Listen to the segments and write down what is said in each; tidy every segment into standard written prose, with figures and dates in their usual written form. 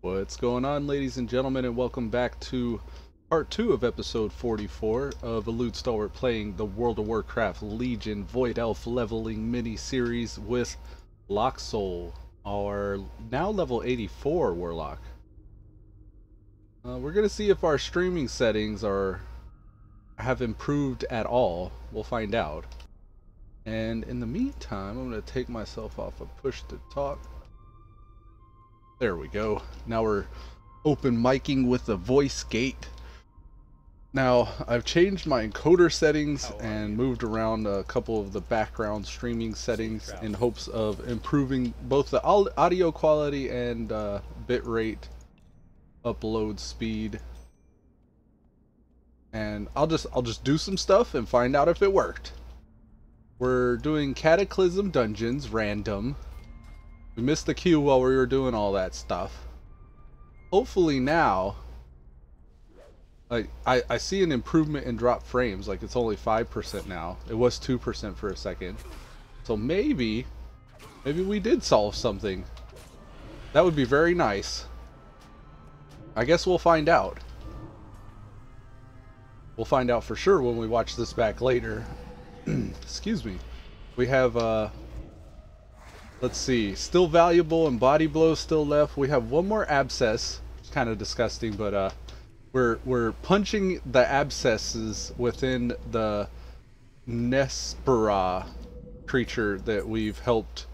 What's going on, ladies and gentlemen, and welcome back to part 2 of episode 44 of Elude Stalwart playing the World of Warcraft Legion Void Elf leveling mini-series with Locksoul, our now level 84 Warlock. We're going to see if our streaming settings have improved at all. We'll find out. And in the meantime, I'm going to take myself off of push to talk. There we go. Now we're open micing with the voice gate. Now I've changed my encoder settings and moved around a couple of the background streaming settings in hopes of improving both the audio quality and bitrate, upload speed. And I'll just do some stuff and find out if it worked. We're doing Cataclysm Dungeons random. We missed the queue while we were doing all that stuff. Hopefully now, I see an improvement in drop frames. Like, it's only 5% now. It was 2% for a second. So maybe we did solve something. That would be very nice. I guess we'll find out. We'll find out for sure when we watch this back later. Excuse me. We have let's see, still valuable and body blows still left. We have one more abscess. It's kind of disgusting, but we're punching the abscesses within the Nespera creature that we've helped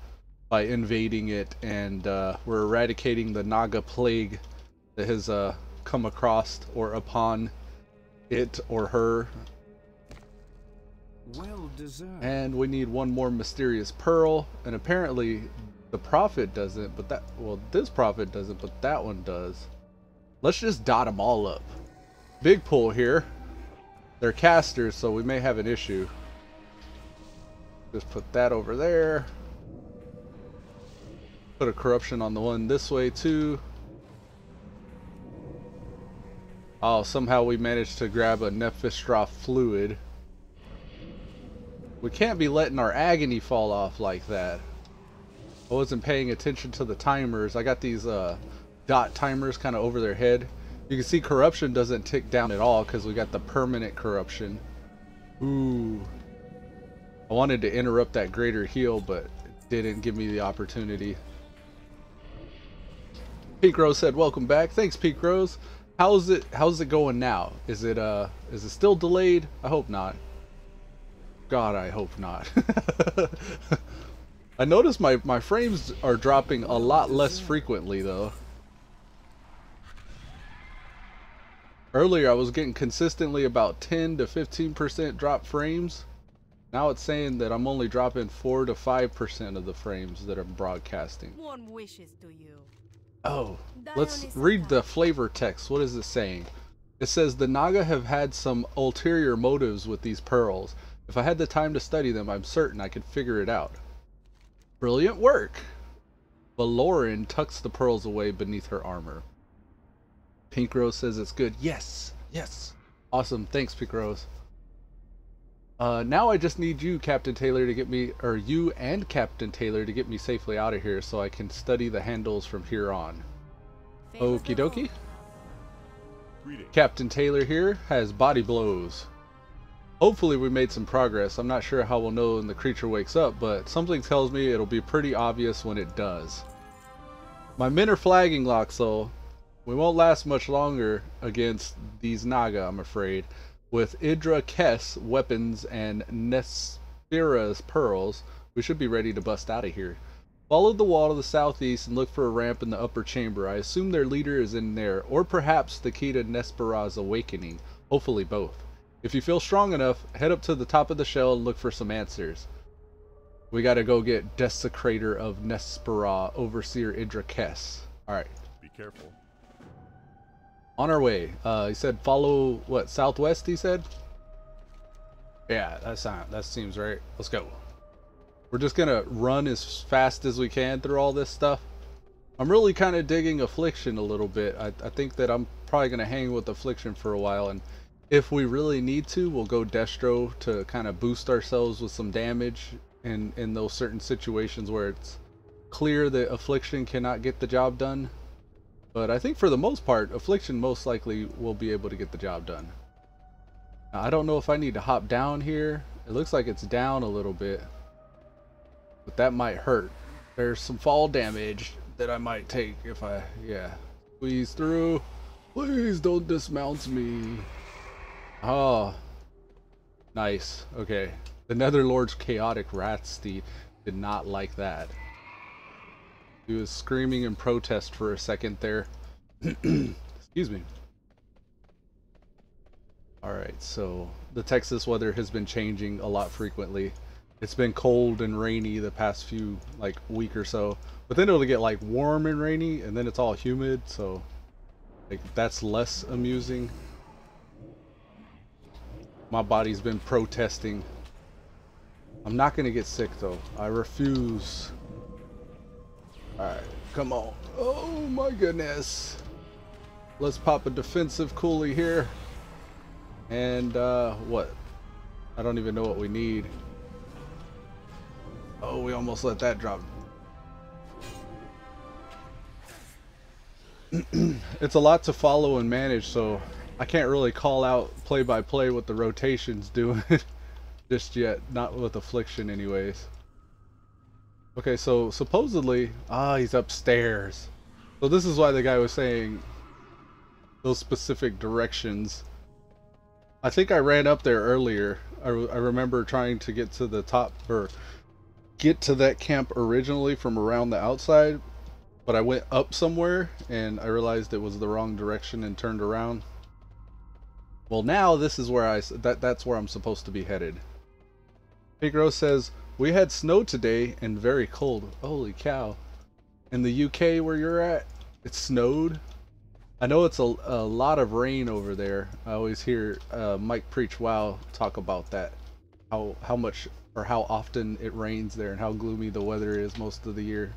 by invading it, and we're eradicating the Naga plague that has come across or upon it or her. Well deserved. And we need one more mysterious pearl, and apparently the prophet doesn't, but this prophet doesn't, but that one does. Let's just dot them all up. Big pull here. They're casters, so we may have an issue. Just put that over there. Put a corruption on the one this way too. Oh, somehow we managed to grab a Nephistroph fluid. We can't be letting our agony fall off like that. I wasn't paying attention to the timers. I got these dot timers kind of over their head. You can see corruption doesn't tick down at all because we got the permanent corruption. Ooh. I wanted to interrupt that greater heal, but it didn't give me the opportunity. Peak Rose said, "Welcome back." Thanks, Peak Rose. How's it going now? Is it still delayed? I hope not. God, I hope not. I noticed my frames are dropping a lot less frequently though. Earlier I was getting consistently about 10 to 15% drop frames. Now it's saying that I'm only dropping 4 to 5% of the frames that I'm broadcasting. One wishes to you. Oh, let's read the flavor text. What is it saying? It says the Naga have had some ulterior motives with these pearls. If I had the time to study them, I'm certain I could figure it out. Brilliant work! Valoran tucks the pearls away beneath her armor. Pink Rose says it's good. Yes! Yes! Awesome. Thanks, Pink Rose. Now I just need you, Captain Taylor, to get me, or you and Captain Taylor to get me safely out of here so I can study the handles from here on. Okie dokie. Captain Taylor here has body blows. Hopefully we made some progress. I'm not sure how we'll know when the creature wakes up, but something tells me it'll be pretty obvious when it does. My men are flagging, Locksoul. We won't last much longer against these Naga, I'm afraid. With Idra Kess weapons and Nespera's pearls, we should be ready to bust out of here. Follow the wall to the southeast and look for a ramp in the upper chamber. I assume their leader is in there, or perhaps the key to Nespera's awakening. Hopefully both. If you feel strong enough, head up to the top of the shell and look for some answers. We gotta go get Desecrator of Nespera, Overseer Idra Kess. Alright. Be careful. On our way. He said follow, what, southwest, he said? Yeah, that seems right. Let's go. We're just gonna run as fast as we can through all this stuff. I'm really kind of digging Affliction a little bit. I think that I'm probably gonna hang with Affliction for a while, and if we really need to, we'll go Destro to kind of boost ourselves with some damage in those certain situations where it's clear that Affliction cannot get the job done. But I think for the most part, Affliction most likely will be able to get the job done. Now, I don't know if I need to hop down here. It looks like it's down a little bit, but that might hurt. There's some fall damage that I might take if I, yeah. Squeeze through. Please don't dismount me. Oh, nice. Okay. The Netherlord's chaotic rat steed did not like that. He was screaming in protest for a second there. Excuse me. Alright, so the Texas weather has been changing a lot frequently. It's been cold and rainy the past few, like, week or so. But then it'll get, like, warm and rainy, and then it's all humid, so, like, that's less amusing. My body's been protesting. I'm not gonna get sick, though. I refuse. Alright, come on. Oh my goodness. Let's pop a defensive coolie here. And, what? I don't even know what we need. Oh, we almost let that drop. It's a lot to follow and manage, so I can't really call out play by play what the rotation's doing just yet. Not with Affliction anyways. Okay, so supposedly, he's upstairs. So this is why the guy was saying those specific directions. I think I ran up there earlier. I remember trying to get to the top, or get to that camp originally from around the outside, but I went up somewhere and I realized it was the wrong direction and turned around. Well, now this is where that's where I'm supposed to be headed. Figaro says, we had snow today and very cold. Holy cow. In the UK where you're at, it snowed. I know it's a lot of rain over there. I always hear Mike Preach Wow talk about that. How much or how often it rains there and how gloomy the weather is most of the year.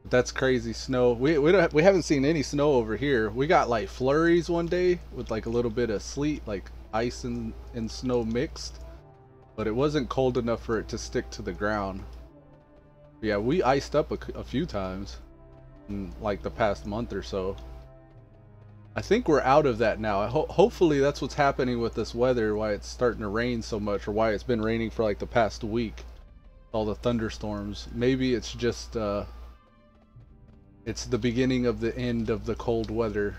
But that's crazy snow. We haven't seen any snow over here. We got like flurries one day with like a little bit of sleet, like ice and snow mixed. But it wasn't cold enough for it to stick to the ground. Yeah, we iced up a few times in like the past month or so. I think we're out of that now. Hopefully that's what's happening with this weather, why it's starting to rain so much, or why it's been raining for like the past week. All the thunderstorms. Maybe it's just it's the beginning of the end of the cold weather.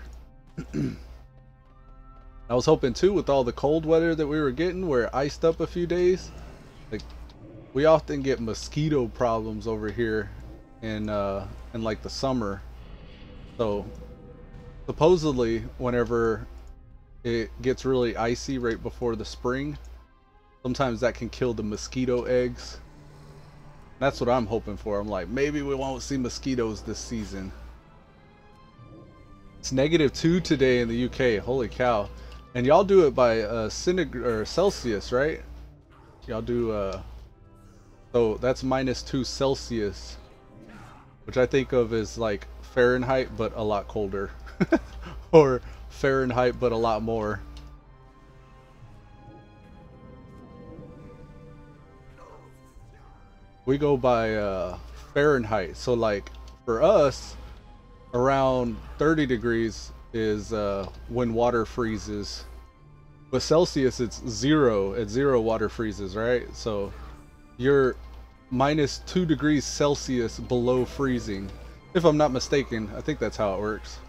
I was hoping too, with all the cold weather that we were getting, where it iced up a few days, like we often get mosquito problems over here in like the summer. So supposedly whenever it gets really icy right before the spring, sometimes that can kill the mosquito eggs. That's what I'm hoping for. I'm like, maybe we won't see mosquitoes this season. It's -2 today in the UK. Holy cow. And y'all do it by Celsius, right? Y'all do so that's -2 Celsius, which I think of as like Fahrenheit but a lot colder. Or Fahrenheit but a lot more. We go by Fahrenheit, so like for us around 30 degrees is when water freezes. But Celsius, it's 0. At 0 water freezes, right? So you're -2 degrees Celsius below freezing, if I'm not mistaken. I think that's how it works.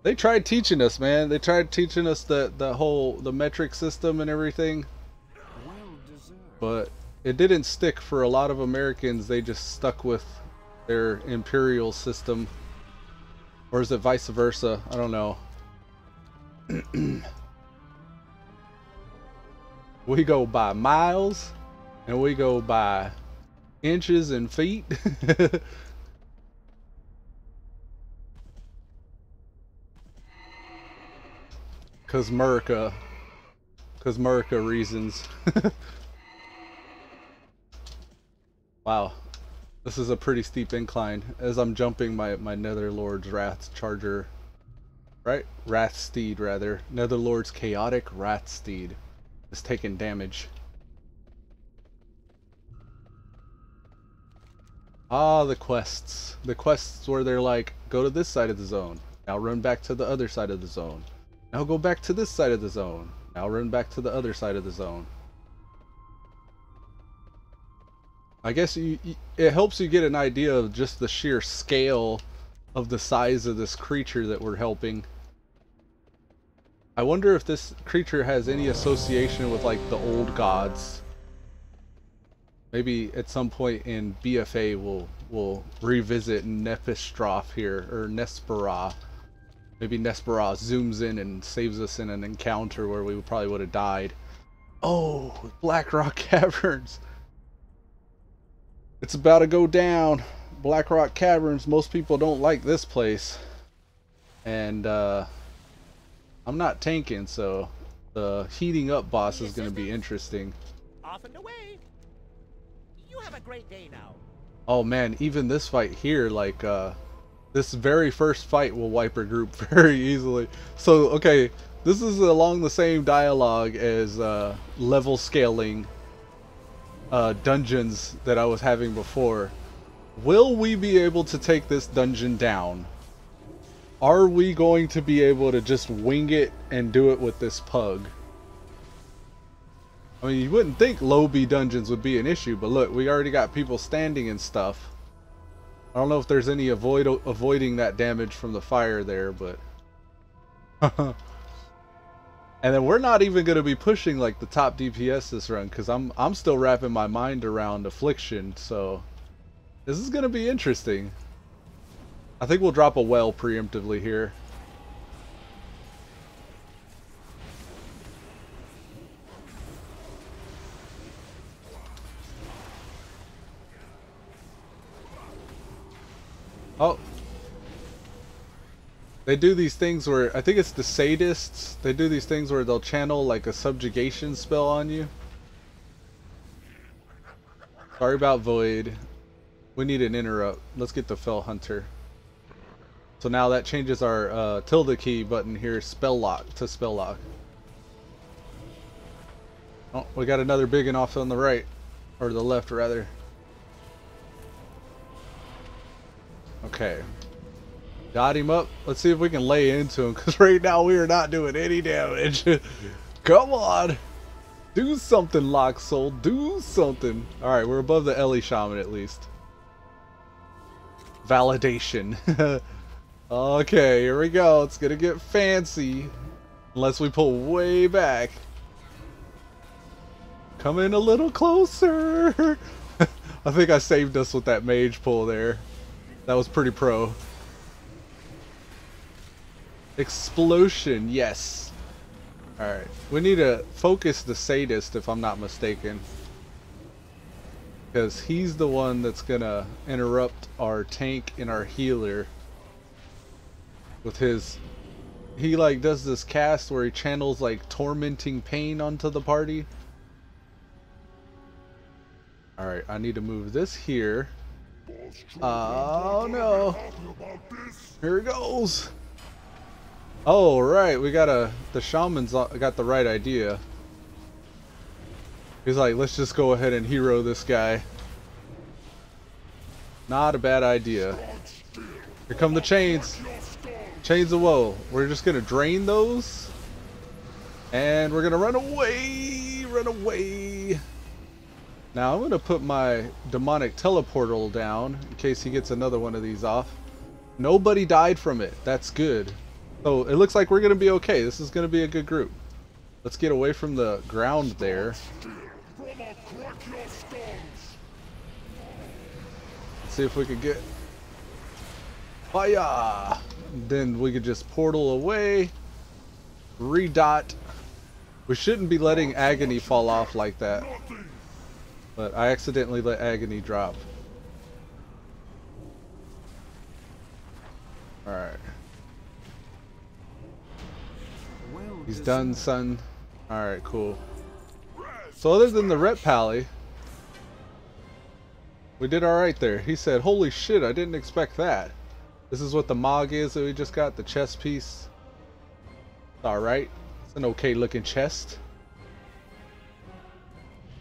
They tried teaching us, man. They tried teaching us the metric system and everything, but it didn't stick for a lot of Americans. They just stuck with their imperial system. Or is it vice versa? I don't know. We go by miles and we go by inches and feet. Cause America reasons. Wow. This is a pretty steep incline as I'm jumping my Netherlord's Wrath Charger. Right? Wrath Steed, rather. Netherlord's Chaotic Wrath Steed is taking damage. Ah, the quests. The quests where they're like, go to this side of the zone. Now run back to the other side of the zone. Now go back to this side of the zone. Now run back to the other side of the zone. I guess it helps you get an idea of just the sheer scale of the size of this creature that we're helping. I wonder if this creature has any association with like the old gods. Maybe at some point in BFA we'll revisit Nephistroth here, or Nespera. Maybe Nespera zooms in and saves us in an encounter where we probably would have died. Oh, Black Rock Caverns. It's about to go down. Black Rock Caverns. Most people don't like this place. And I'm not tanking, so the heating up boss is going to be interesting. Off and away. You have a great day now. Oh man, even this fight here, like this very first fight will wipe a group very easily. So okay, this is along the same dialogue as level scaling dungeons that I was having before. Will we be able to take this dungeon down? Are we going to be able to just wing it and do it with this pug? I mean, you wouldn't think low B dungeons would be an issue, but look, we already got people standing and stuff. I don't know if there's any avoiding that damage from the fire there, but and then we're not even going to be pushing like the top DPS this run, because I'm still wrapping my mind around Affliction, so this is going to be interesting. I think we'll drop a well preemptively here. Oh. They do these things where, I think it's the sadists, they do these things where they'll channel like a subjugation spell on you. Sorry about Void. We need an interrupt. Let's get the Fell Hunter. So now that changes our tilde key button here, spell lock to spell lock. Oh, we got another big one off on the right, or the left rather. Okay. Got him up. Let's see if we can lay into him, because right now we are not doing any damage. Come on. Do something, Locksoul. Do something. Alright, we're above the Ellie Shaman at least. Validation. Okay, here we go. It's gonna get fancy. Unless we pull way back. Come in a little closer. I think I saved us with that mage pull there. That was pretty pro. Explosion, yes. Alright, we need to focus the sadist if I'm not mistaken. Because he's the one that's gonna interrupt our tank and our healer. With his... He like does this cast where he channels like tormenting pain onto the party. Alright, I need to move this here. Oh no. Here it goes. Oh right, we got the shaman's got the right idea. He's like, let's just go ahead and hero this guy. Not a bad idea. Here come the chains. Chains of woe. We're just gonna drain those. And we're gonna run away. Run away. Now I'm gonna put my demonic teleportal down in case he gets another one of these off. Nobody died from it. That's good. So it looks like we're gonna be okay. This is gonna be a good group. Let's get away from the ground there. Let's see if we could get fire. Then we could just portal away. Redot. We shouldn't be letting Agony fall off like that. But I accidentally let Agony drop. Alright. He's done, son. Alright, cool. So other than the Rep Pally, we did alright there. He said, holy shit, I didn't expect that. This is what the Mog is that we just got, the chest piece. Alright. It's an okay looking chest.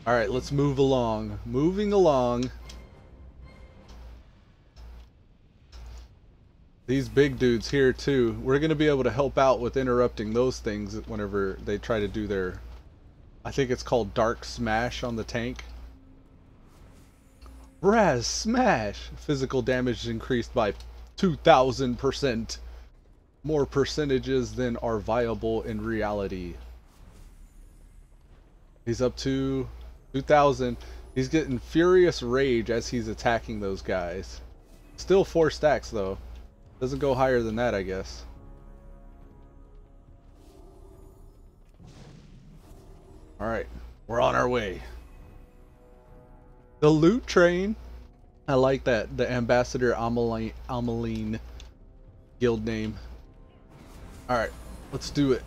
Alright, let's move along. Moving along. These big dudes here too, we're going to be able to help out with interrupting those things whenever they try to do their, I think it's called Dark Smash on the tank. Raz Smash! Physical damage increased by 2,000%. More percentages than are viable in reality. He's up to 2,000. He's getting furious rage as he's attacking those guys. Still 4 stacks though. Doesn't go higher than that, I guess. Alright, we're on our way. The loot train. I like that. The Ambassador Ameline guild name. Alright, let's do it.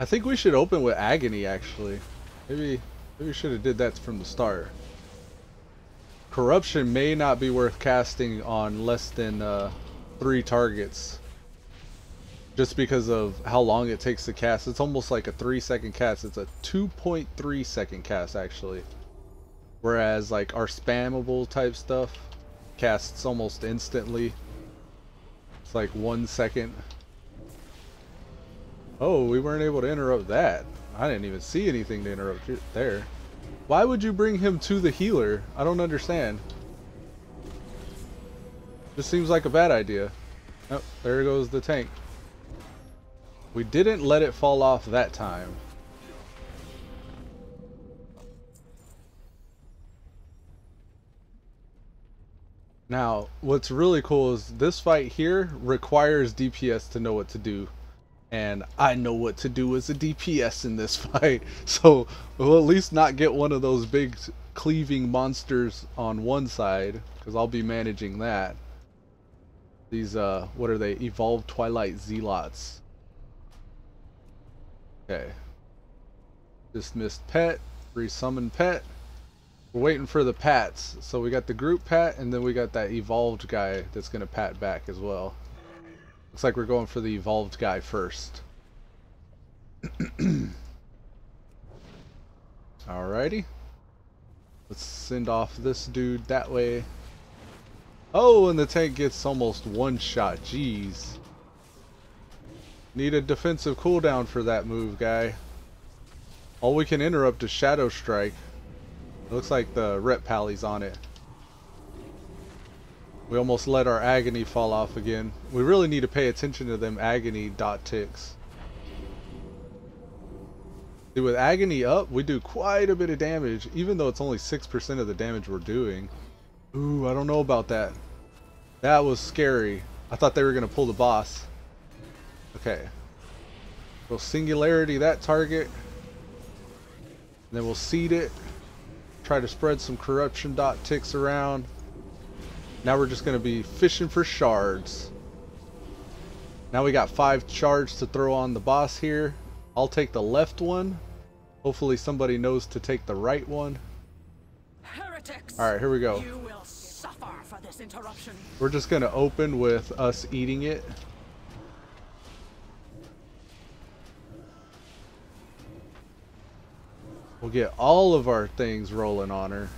I think we should open with Agony actually. Maybe we should have did that from the start. Corruption may not be worth casting on less than 3 targets. Just because of how long it takes to cast. It's almost like a 3-second cast. It's a 2.3 second cast actually. Whereas like our spammable type stuff casts almost instantly. It's like 1 second. Oh, we weren't able to interrupt that. I didn't even see anything to interrupt there. Why would you bring him to the healer? I don't understand. This seems like a bad idea. Oh, there goes the tank. We didn't let it fall off that time. Now, what's really cool is this fight here requires DPS to know what to do. And I know what to do as a DPS in this fight. So we'll at least not get one of those big cleaving monsters on one side, because I'll be managing that. These, what are they? Evolved Twilight Zealots. Okay. Dismissed pet. Resummon pet. We're waiting for the pats. So we got the group pat, and then we got that evolved guy that's going to pat back as well. Looks like we're going for the evolved guy first. Alrighty. Let's send off this dude that way. Oh, and the tank gets almost one shot. Jeez. Need a defensive cooldown for that move, guy. All we can interrupt is Shadow Strike. It looks like the Rep Pally's on it. We almost let our Agony fall off again. We really need to pay attention to them Agony dot ticks. See, with Agony up, we do quite a bit of damage, even though it's only 6% of the damage we're doing. Ooh, I don't know about that. That was scary. I thought they were going to pull the boss. Okay. We'll Singularity that target. And then we'll seed it. Try to spread some corruption dot ticks around. Now we're just going to be fishing for shards. Now we got 5 shards to throw on the boss here. I'll take the left one. Hopefully somebody knows to take the right one. Alright, here we go. You will suffer for this interruption. We're just going to open with us eating it. We'll get all of our things rolling on her.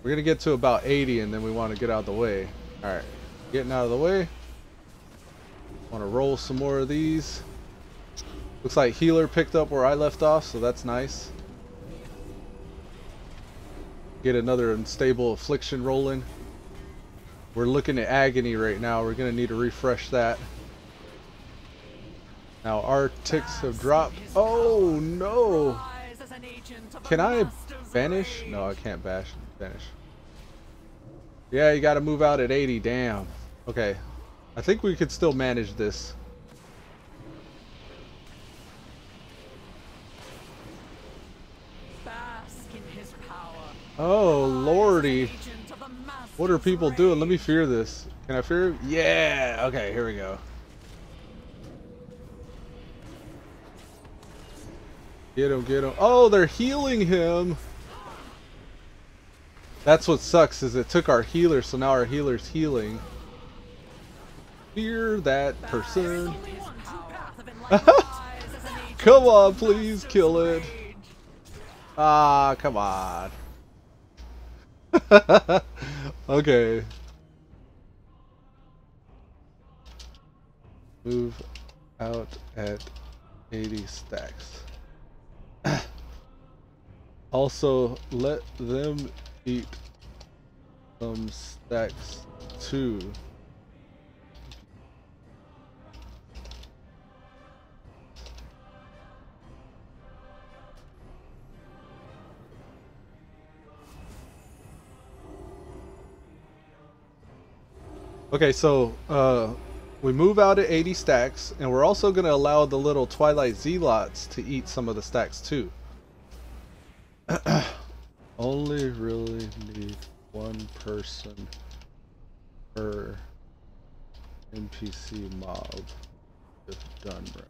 We're going to get to about 80 and then we want to get out of the way. Alright, getting out of the way. Want to roll some more of these. Looks like healer picked up where I left off, so that's nice. Get another unstable affliction rolling. We're looking at Agony right now. We're going to need to refresh that. Now our ticks have dropped. Oh no! Can I banish? No, I can't banish. Yeah, you gotta move out at 80, damn. Okay. I think we could still manage this. Oh lordy. What are people doing? Let me fear this. Can I fear him? Yeah! Okay, here we go. Get him, get him. Oh, they're healing him! That's what sucks, is it took our healer, so now our healer's healing. Fear that person. Come on, please kill it. Ah, come on. Okay. Move out at 80 stacks. Also, let them eat some stacks too. Okay, so we move out at 80 stacks, and we're also going to allow the little Twilight Zealots to eat some of the stacks too. Only really need one person per NPC mob if done right.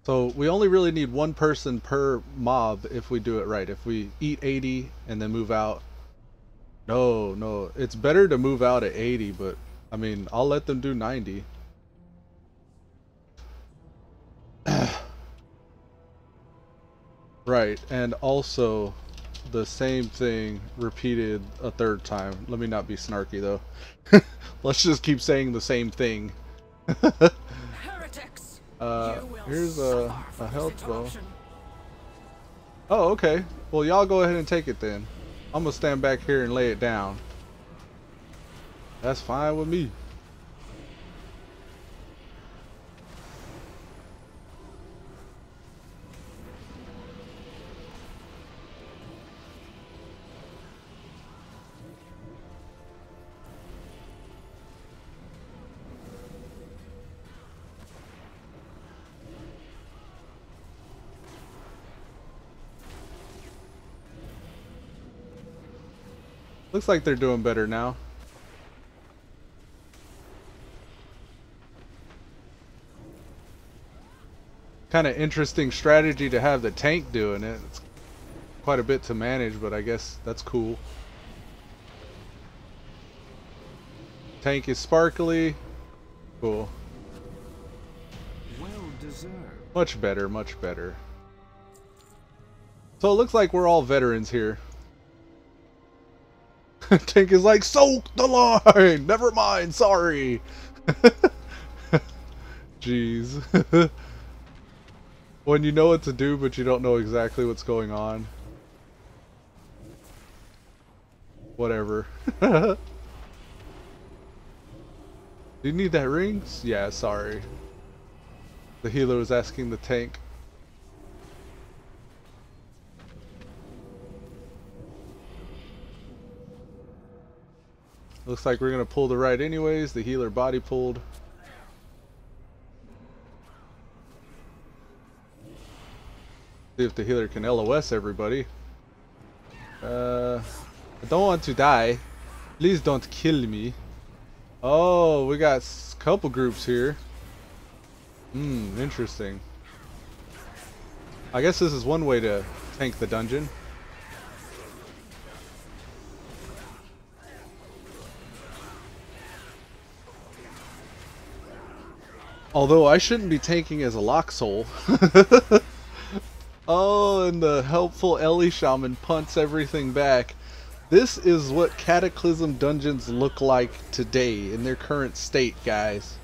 So we only really need one person per mob if we do it right. If we eat 80 and then move out. No, it's better to move out at 80, but I mean, I'll let them do 90. Right, and also the same thing repeated a third time. Let me not be snarky though. Let's just keep saying the same thing. Heretics. Here's a health bow. Oh, okay. Well, y'all go ahead and take it then. I'm gonna stand back here and lay it down. That's fine with me. Looks like they're doing better now. Kind of interesting strategy to have the tank doing it. It's quite a bit to manage, but I guess that's cool. Tank is sparkly. Cool. Well deserved. Much better, much better. So it looks like we're all veterans here. Tank is like, soak the line! Never mind, sorry! Jeez. When you know what to do, but you don't know exactly what's going on. Whatever. Do you need that ring? Yeah, sorry. The healer was asking the tank. Looks like we're gonna pull the right anyways. The healer body pulled. See if the healer can LOS everybody. I don't want to die. Please don't kill me. Oh, we got a couple groups here. Interesting. I guess this is one way to tank the dungeon. Although I shouldn't be tanking as a Locksoul. Oh, and the helpful Ellie Shaman punts everything back. This is what Cataclysm dungeons look like today in their current state, guys.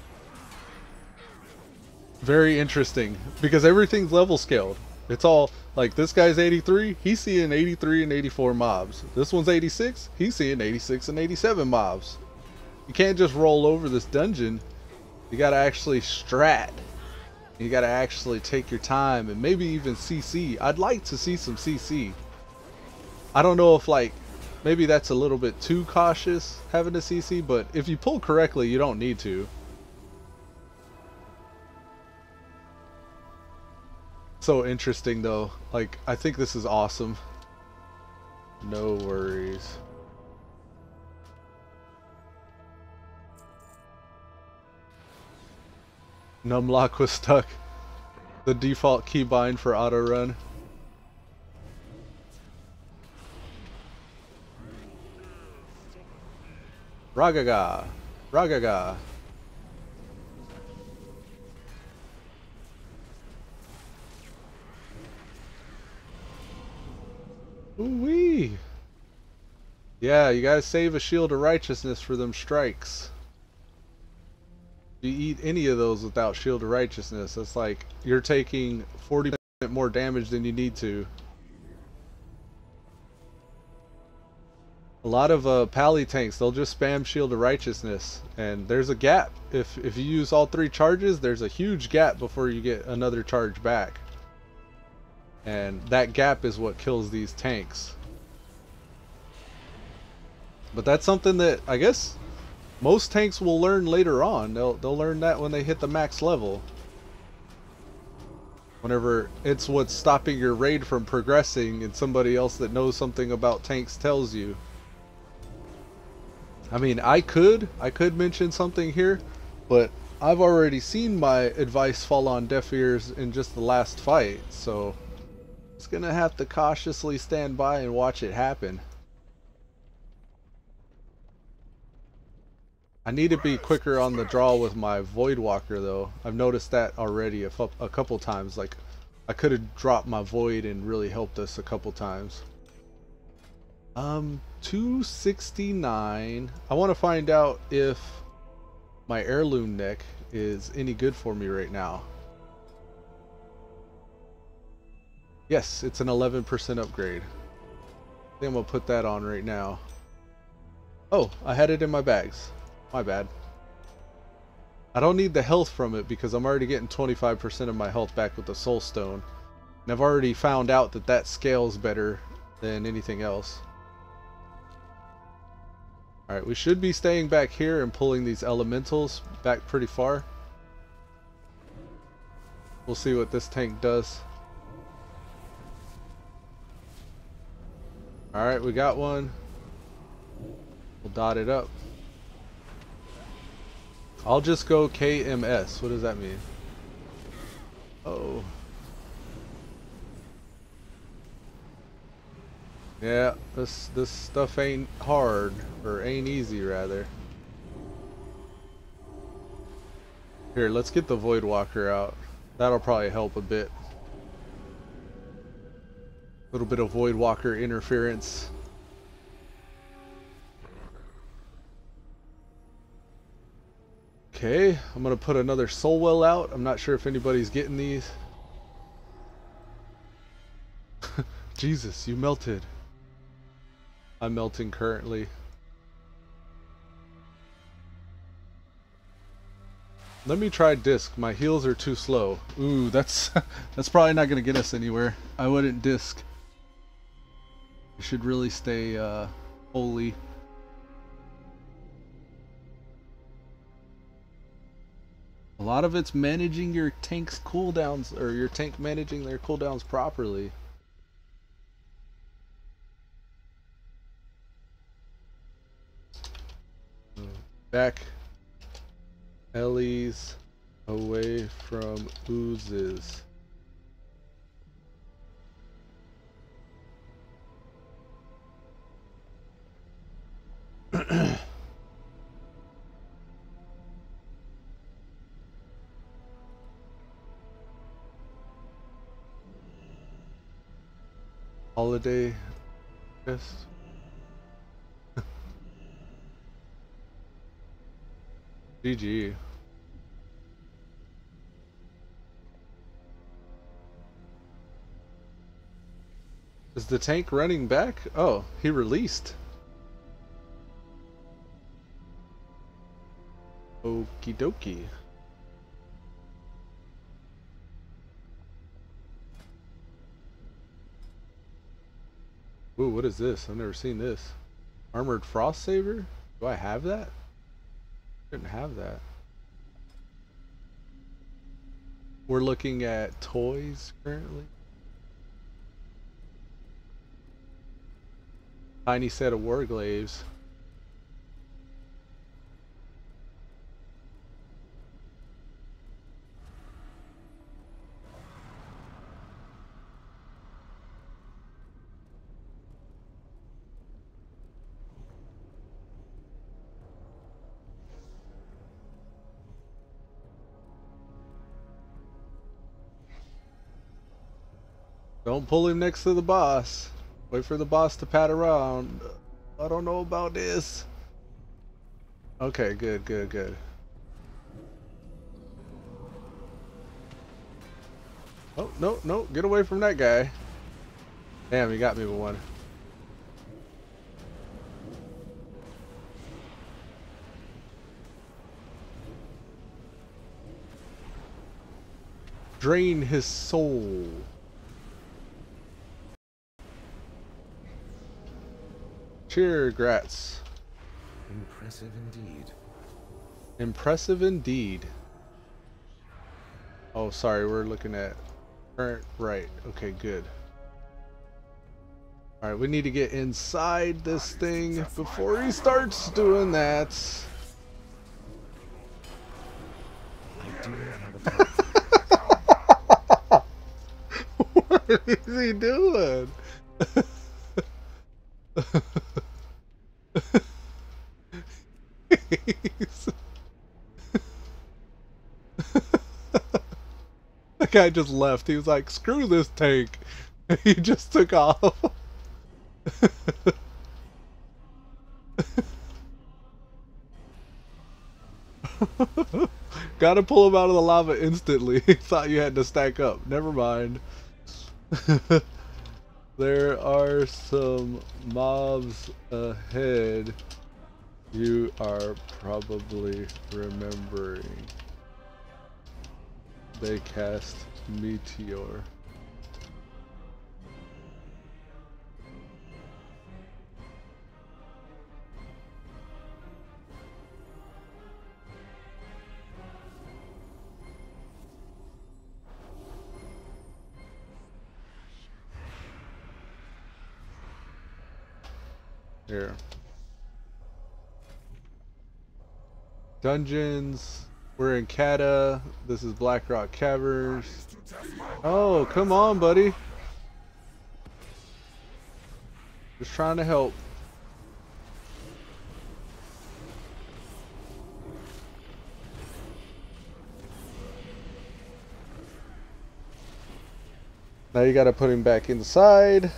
Very interesting, because everything's level scaled. It's all like, this guy's 83, he's seeing 83 and 84 mobs. This one's 86, he's seeing 86 and 87 mobs. You can't just roll over this dungeon. You gotta actually strat. You gotta actually take your time and maybe even CC. I'd like to see some CC. I don't know if, like, maybe that's a little bit too cautious having a CC, but if you pull correctly, you don't need to. So interesting though. Like, I think this is awesome. No worries. Numlock was stuck. The default keybind for auto run. Ragaga. Ragaga. Ooh-wee. Yeah, you gotta save a shield of righteousness for them strikes. You eat any of those without shield of righteousness, it's like you're taking 40% more damage than you need to. A lot of pally tanks, they'll just spam shield of righteousness, and there's a gap. If you use all 3 charges, there's a huge gap before you get another charge back. And that gap is what kills these tanks. But that's something that I guess most tanks will learn later on. They'll learn that when they hit the max level. Whenever it's what's stopping your raid from progressing and somebody else that knows something about tanks tells you. I mean, I could mention something here, but I've already seen my advice fall on deaf ears in just the last fight, so just gonna have to cautiously stand by and watch it happen. I need to be quicker on the draw with my Void Walker though. I've noticed that already a couple times. Like, I could have dropped my Void and really helped us a couple times. 269. I want to find out if my heirloom neck is any good for me right now. Yes, it's an 11% upgrade. I think I'm gonna put that on right now. Oh, I had it in my bags. My bad. I don't need the health from it because I'm already getting 25% of my health back with the soul stone. And I've already found out that that scales better than anything else. Alright, we should be staying back here and pulling these elementals back pretty far. We'll see what this tank does. Alright, we got one. We'll dot it up. I'll just go KMS. What does that mean? Oh. Yeah, this stuff ain't hard, or ain't easy rather. Here, let's get the Void Walker out. That'll probably help a bit. A little bit of Void Walker interference. Okay, I'm gonna put another Soul Well out. I'm not sure if anybody's getting these. Jesus, you melted. I'm melting currently. Let me try disc. My heals are too slow. Ooh, that's that's probably not gonna get us anywhere. I wouldn't disc. You should really stay holy. A lot of it's managing your tank's cooldowns, or your tank managing their cooldowns properly. Back Ellie's away from oozes. Holiday fest. GG. Is the tank running back? Oh, he released. Okie dokie. Ooh, what is this? I've never seen this. Armored Frost Saber? Do I have that? Didn't have that. We're looking at toys currently. Tiny set of Warglaves. Don't pull him next to the boss. Wait for the boss to pat around. I don't know about this. Okay, good, good, good. Oh, no, no, get away from that guy. Damn, he got me with one. Drain his soul. Cheer, Grats. Impressive indeed. Impressive indeed. Oh, sorry, we're looking at current right. Okay, good. Alright, we need to get inside this thing before he starts doing that. I do have a task. What is he doing? That guy just left. He was like, screw this tank. He just took off. Gotta pull him out of the lava instantly. He thought you had to stack up. Never mind. There are some mobs ahead you are probably remembering. They cast Meteor. Here. Dungeons. We're in Cata. This is Blackrock Caverns. Oh, come on, buddy. Just trying to help. Now you gotta put him back inside.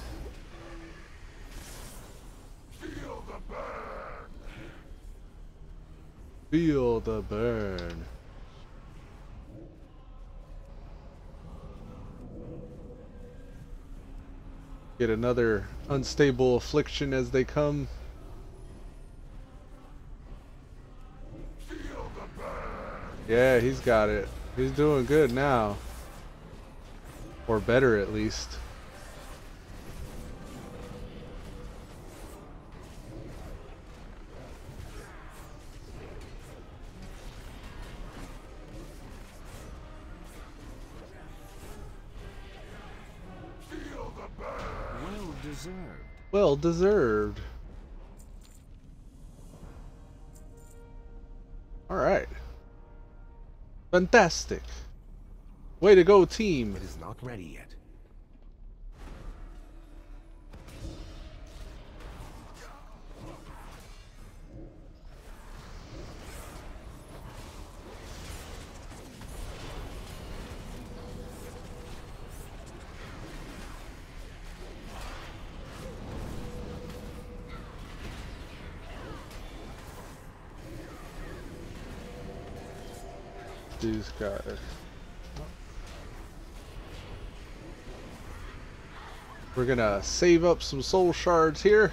Feel the burn. Get another unstable affliction as they come. Yeah, he's got it. He's doing good now. Or better at least. Well deserved. Well deserved. Alright. Fantastic. Way to go, team. It is not ready yet. These guys. We're gonna save up some soul shards here.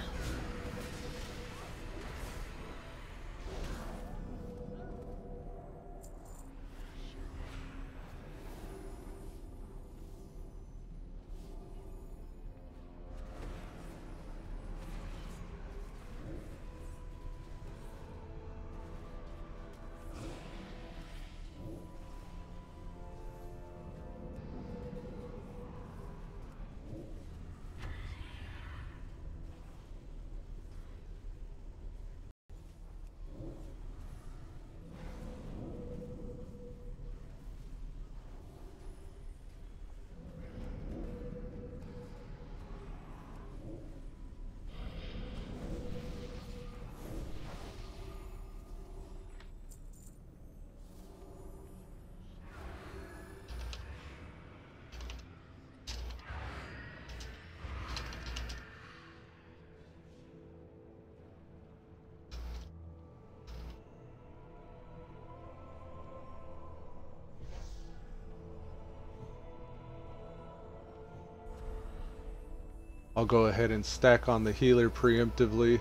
I'll go ahead and stack on the healer preemptively.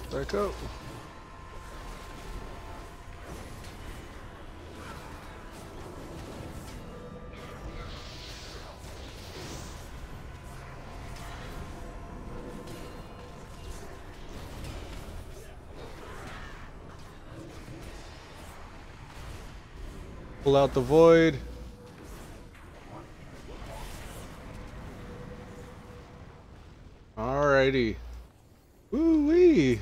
Back up. Pull out the void. Alrighty. Woo-wee.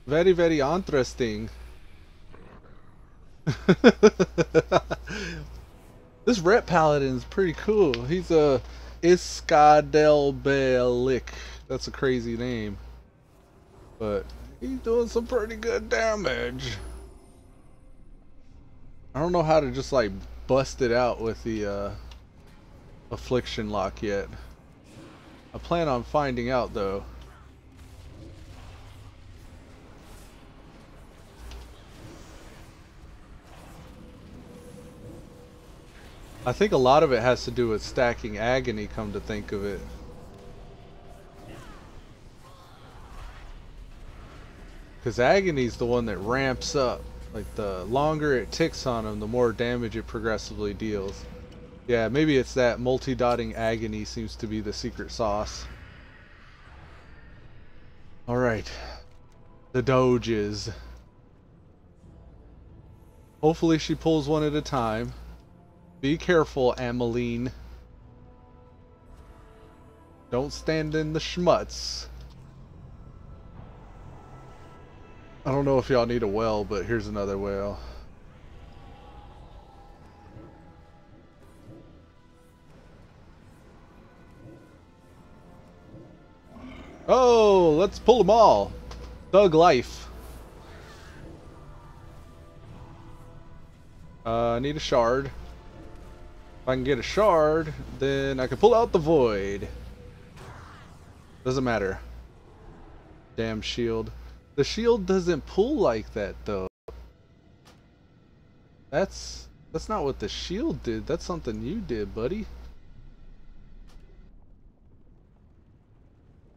Very, very interesting. This Ret Paladin is pretty cool. He's a Iskadelbelik. That's a crazy name. But he's doing some pretty good damage. I don't know how to just like bust it out with the affliction lock yet. I plan on finding out though. I think a lot of it has to do with stacking agony, come to think of it. Because agony's the one that ramps up. Like the longer it ticks on them, the more damage it progressively deals. Yeah, maybe it's that multi-dotting agony seems to be the secret sauce. Alright. The doges. Hopefully she pulls one at a time. Be careful, Ameline. Don't stand in the schmutz. I don't know if y'all need a well, but here's another well. Oh, let's pull them all. Thug life. I need a shard. If I can get a shard, then I can pull out the void. Doesn't matter. Damn shield. The shield doesn't pull like that though. That's not what the shield did. That's something you did, buddy.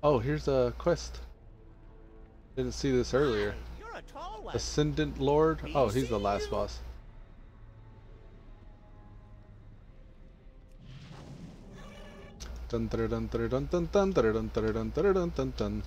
Oh, here's a quest. Didn't see this earlier. You're a tall one. Ascendant Lord. Oh, he's the last boss. Dun dun dun dun dun dun dun dun dun dun dun dun dun.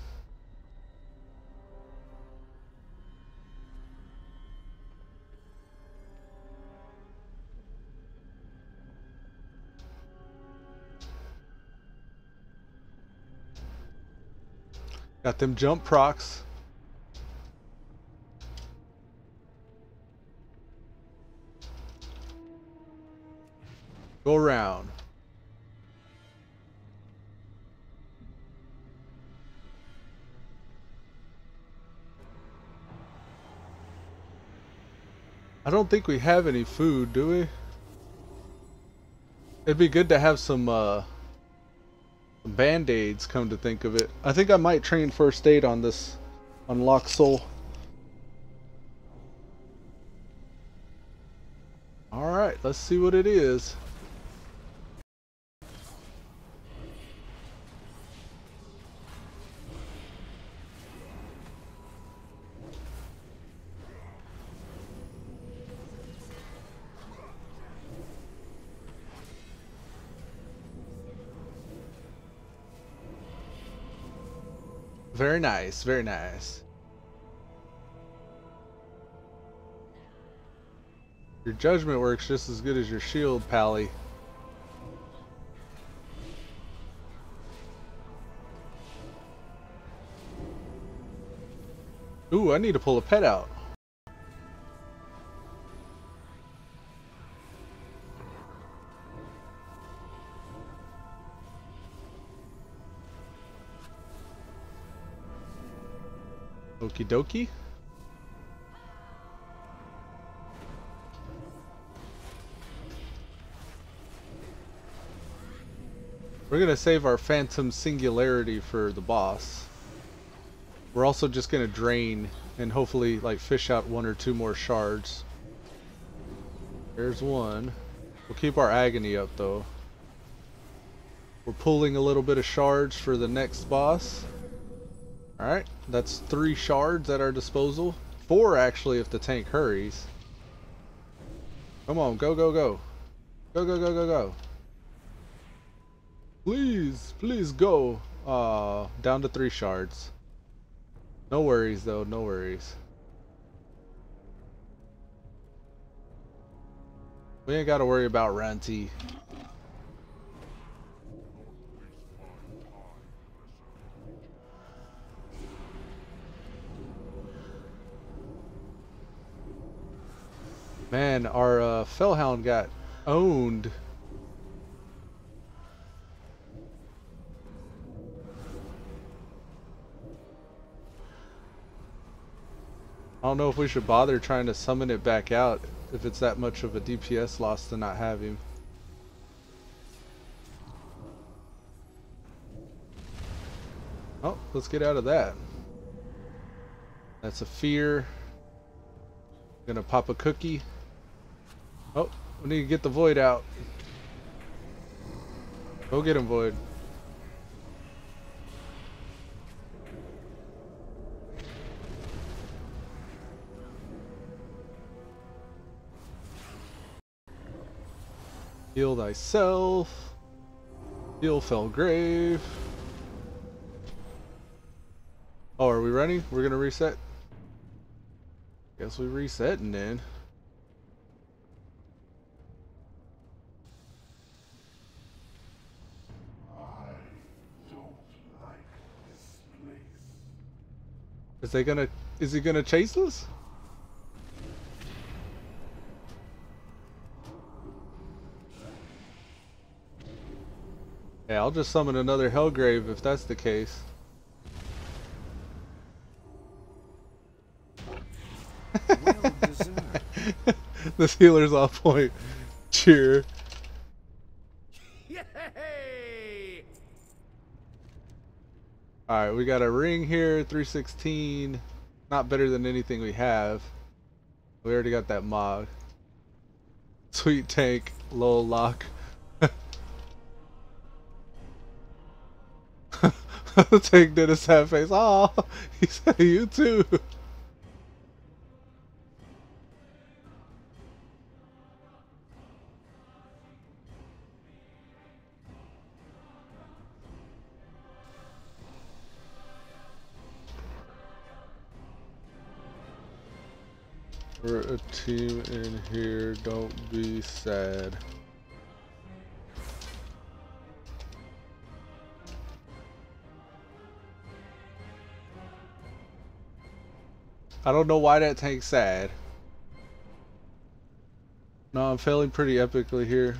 Got them jump procs. Go around. I don't think we have any food, do we? It'd be good to have some band-aids, come to think of it. I think I might train first aid on this, on Locksoul. Alright, let's see what it is. Very nice, very nice. Your judgment works just as good as your shield, Pally. Ooh, I need to pull a pet out. Okie dokie. We're gonna save our Phantom Singularity for the boss. We're also just gonna drain and hopefully like fish out 1 or 2 more shards. There's one. We'll keep our agony up though. We're pulling a little bit of shards for the next boss. Alright, that's 3 shards at our disposal. 4 actually if the tank hurries. Come on, go, go, go. Go, go, go, go, go. Please, please go. Down to 3 shards. No worries though, no worries. We ain't gotta worry about Ranty. Man, our Fellhound got owned. I don't know if we should bother trying to summon it back out if it's that much of a DPS loss to not have him. Oh, let's get out of that. That's a fear. Gonna pop a cookie. Oh, we need to get the Void out. Go get him, Void. Heal thyself. Heal Felgrave. Oh, are we ready? We're gonna reset? Guess we resetting then. Is he gonna chase us? Yeah, I'll just summon another Hellgrave if that's the case. Well deserved. This healer's off point. Cheer. Yay! Alright, we got a ring here, 316. Not better than anything we have. We already got that mod. Sweet tank, low lock. The tank did a sad face. Oh, he said you too. We're a team in here, don't be sad. I don't know why that tank's sad. No, I'm failing pretty epically here.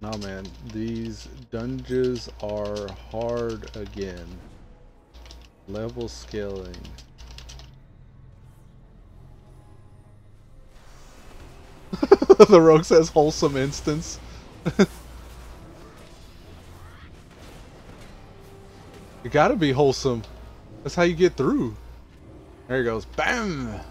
No man, these dungeons are hard again. Level scaling. The rogue says wholesome instance. You gotta be wholesome. That's how you get through. There he goes. Bam!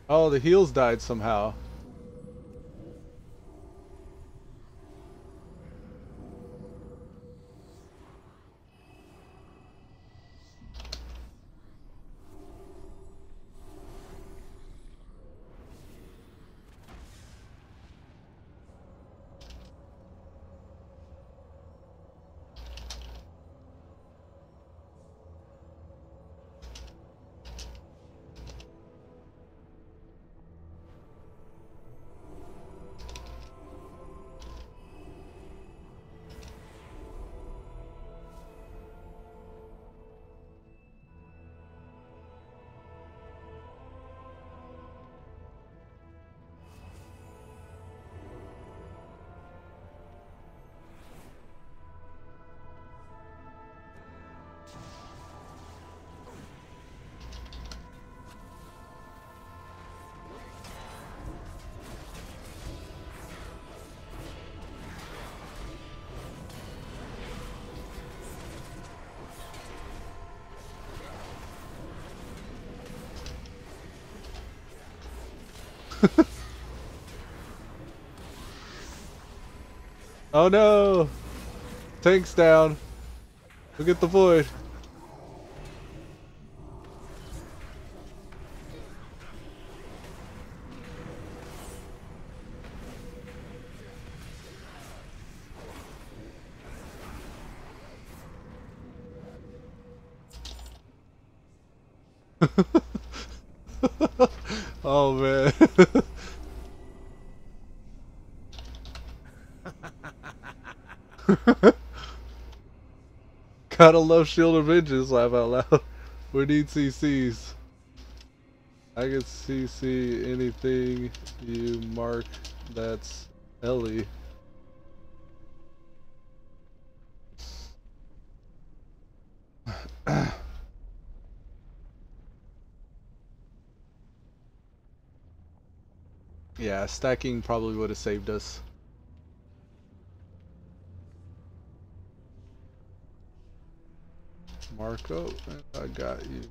Oh, the heals died somehow. Oh no! Tank's down. Look at the void. Oh man. Gotta love Shield of Vengeance, laugh out loud. We need CCs. I can CC anything you mark that's Ellie. Yeah, stacking probably would have saved us. Marco, I got you.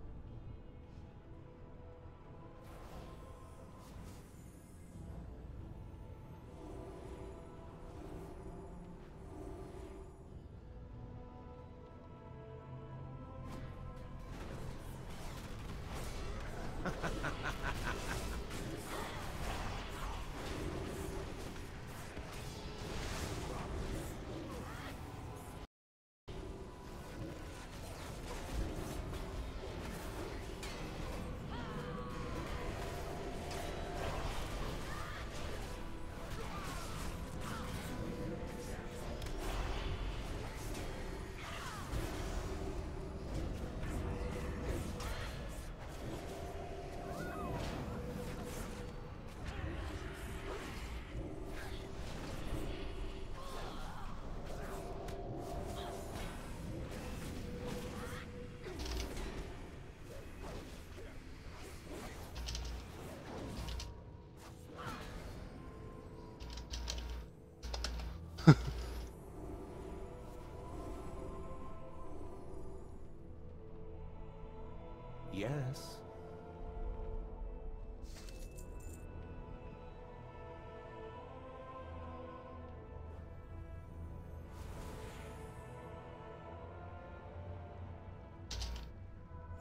Yes.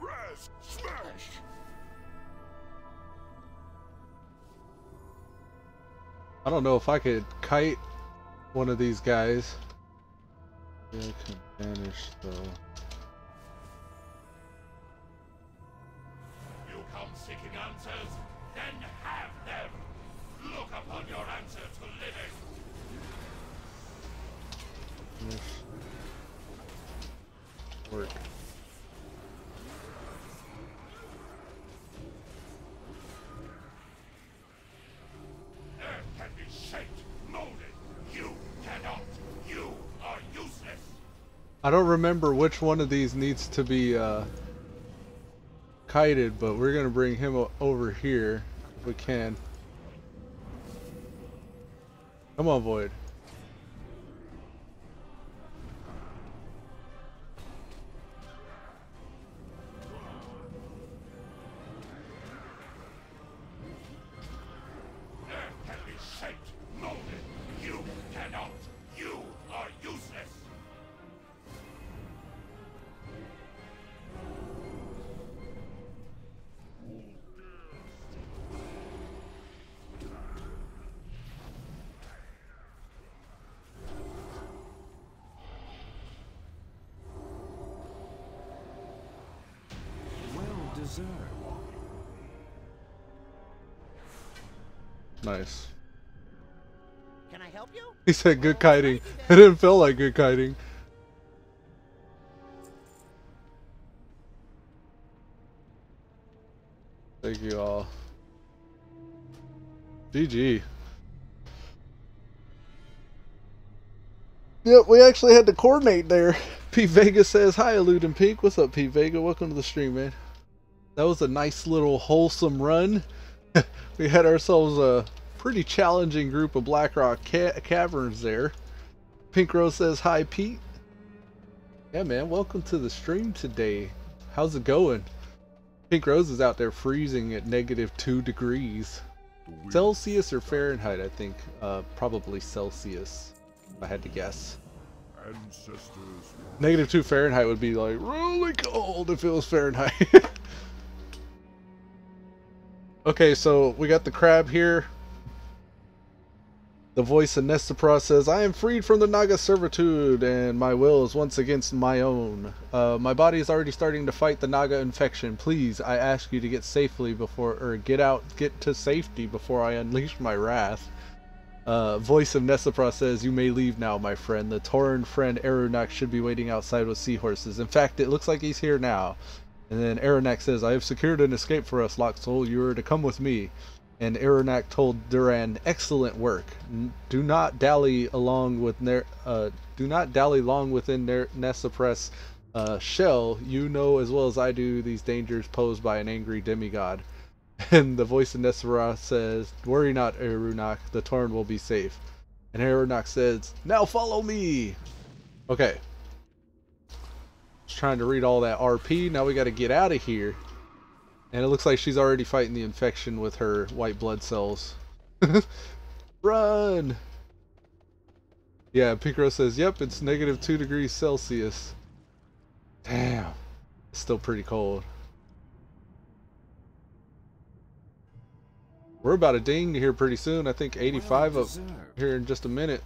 Raz, smash. I don't know if I could kite one of these guys. Yeah, I can vanish though. You come seeking answers, then have them. Look upon your answer to living. Yes. Work. Earth can be shaped, molded. You cannot. You are useless. I don't remember which one of these needs to be kited, but we're gonna bring him over here if we can. Come on, Void. Earth can be shaped, molded. You cannot. You are useless. Well deserved. Nice. Can I help you? He said good kiting. It didn't feel like good kiting. Thank you all. GG. Yep, we actually had to coordinate there. P Vega says, hi Elude and Pink. What's up, P Vega? Welcome to the stream, man. That was a nice little wholesome run. We had ourselves a pretty challenging group of Blackrock caverns there. Pink Rose says, hi Pete. Yeah, man, welcome to the stream today. How's it going? Pink Rose is out there freezing at -2 degrees. Celsius or Fahrenheit, I think. Probably Celsius, if I had to guess. -2 Fahrenheit would be like really cold if it was Fahrenheit. Okay, so we got the crab here. The voice of Nestapra says, I am freed from the Naga servitude, and my will is once against my own. My body is already starting to fight the Naga infection. Please, I ask you to get safely before, or get to safety before I unleash my wrath. Voice of Nestapra says, you may leave now, my friend. The Tauren friend Arunak should be waiting outside with seahorses. In fact, it looks like he's here now. And then Arunak says, I have secured an escape for us, Locksoul. You are to come with me. And Arunak told Duran, excellent work. Do not dally long within Nestapra's shell. You know as well as I do these dangers posed by an angry demigod. And the voice of Nestapra says, worry not, Arunak. The Tauren will be safe. And Arunak says, now follow me. Okay. Just trying to read all that RP. Now we got to get out of here. And it looks like she's already fighting the infection with her white blood cells. Run! Yeah, Pinkro says, yep, it's -2 degrees Celsius. Damn. It's still pretty cold. We're about to ding here pretty soon. I think 85 up here in just a minute.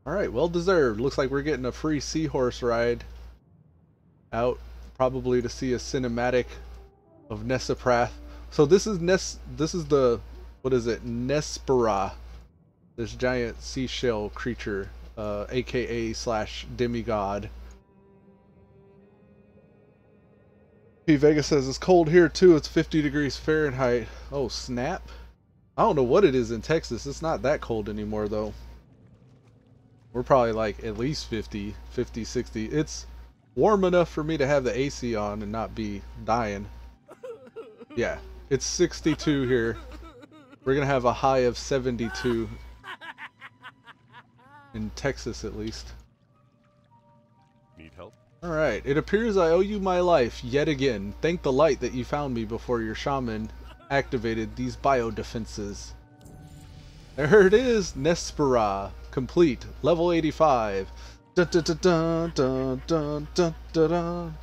Alright, well deserved. Looks like we're getting a free seahorse ride out. Probably to see a cinematic of Nestapra. So this is the, what is it, Nespera, this giant seashell creature, aka / demigod. P Vega says it's cold here too. It's 50 degrees Fahrenheit. Oh snap! I don't know what it is in Texas. It's not that cold anymore though. We're probably like at least 50, 60. It's warm enough for me to have the AC on and not be dying. Yeah, it's 62 here. We're gonna have a high of 72 in Texas at least. Need help? Alright, it appears I owe you my life yet again. Thank the light that you found me before your shaman activated these bio defenses. There it is, Nespera, complete, level 85. Dun, dun, dun, dun, dun, dun, dun, dun, dun.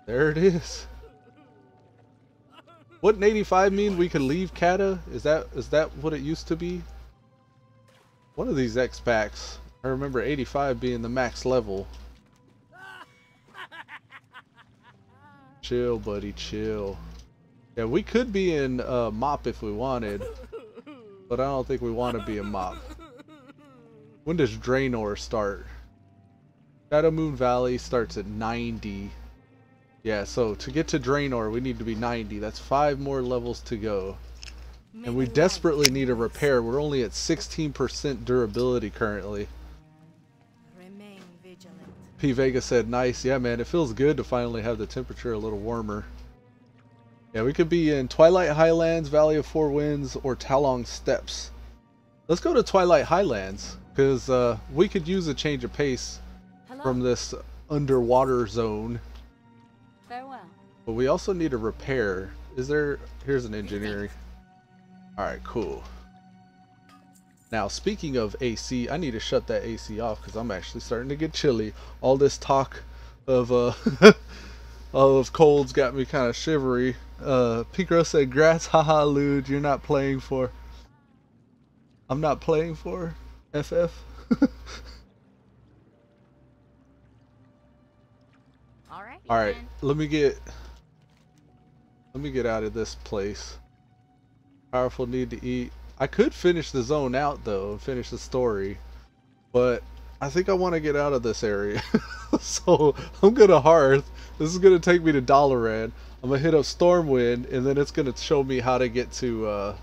There it is. Wouldn't 85 mean we could leave Cata? Is that what it used to be? One of these X packs. I remember 85 being the max level. Chill, buddy, chill. Yeah, we could be in Mop if we wanted, but I don't think we want to be in Mop. When does Draenor start? Shadow Moon Valley starts at 90. Yeah, so to get to Draenor, we need to be 90. That's 5 more levels to go. And we desperately need a repair. We're only at 16% durability currently. Remain vigilant. P Vega said, nice. Yeah, man, it feels good to finally have the temperature a little warmer. Yeah, we could be in Twilight Highlands, Valley of Four Winds, or Talong Steppes. Let's go to Twilight Highlands, because we could use a change of pace from this underwater zone. Farewell. But we also need a repair. Is there... Here's an engineering. Alright, cool. Now, speaking of AC, I need to shut that AC off because I'm actually starting to get chilly. All this talk of of colds got me kind of shivery. Picro said, "Grats, haha, Elude, you're not playing for." I'm not playing for FF. All right, let me get out of this place. Powerful need to eat. I could finish the zone out though and finish the story, but I think I want to get out of this area. So I'm gonna Hearth. This is gonna take me to Dalaran. I'm gonna hit up Stormwind, and then it's gonna show me how to get to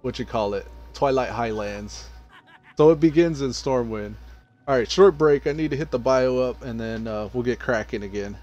Twilight Highlands. So it begins in Stormwind. Alright, short break. I need to hit the bio up, and then we'll get cracking again.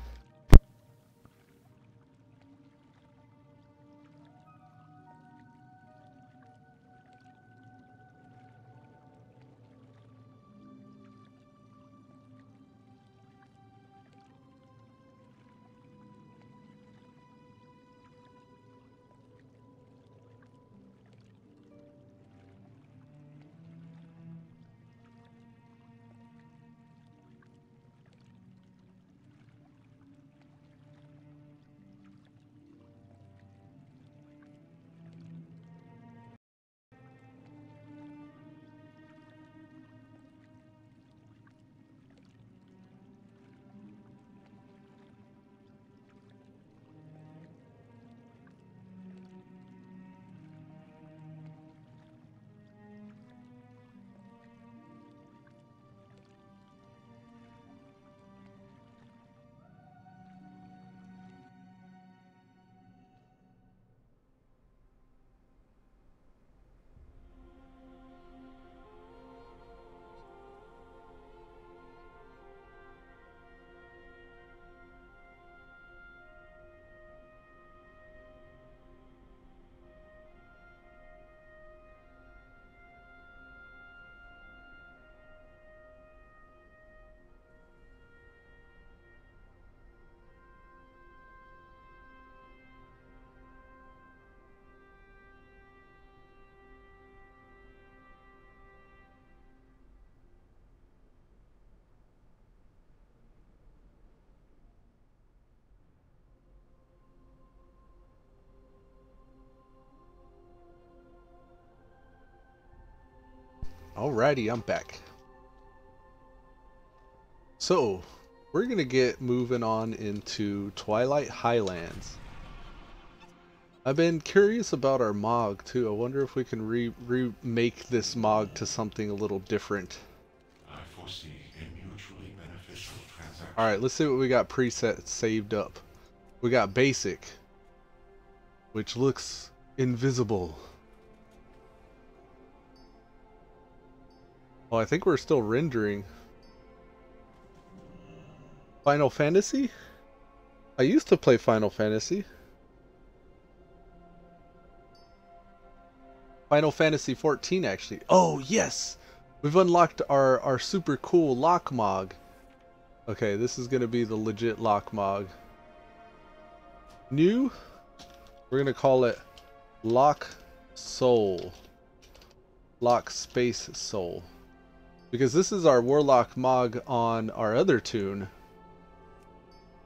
Alrighty, I'm back. So, we're gonna get moving on into Twilight Highlands. I've been curious about our Mog too. I wonder if we can remake this Mog to something a little different. I foresee a mutually beneficial transaction. Alright, let's see what we got preset saved up. We got basic, which looks invisible. Oh, I think we're still rendering. Final Fantasy? I used to play Final Fantasy. Final Fantasy 14 actually. Oh yes! We've unlocked our super cool lock mog. Okay, this is gonna be the legit lock mog. New? We're gonna call it Locksoul. Lock space soul. Because this is our Warlock Mog on our other tune.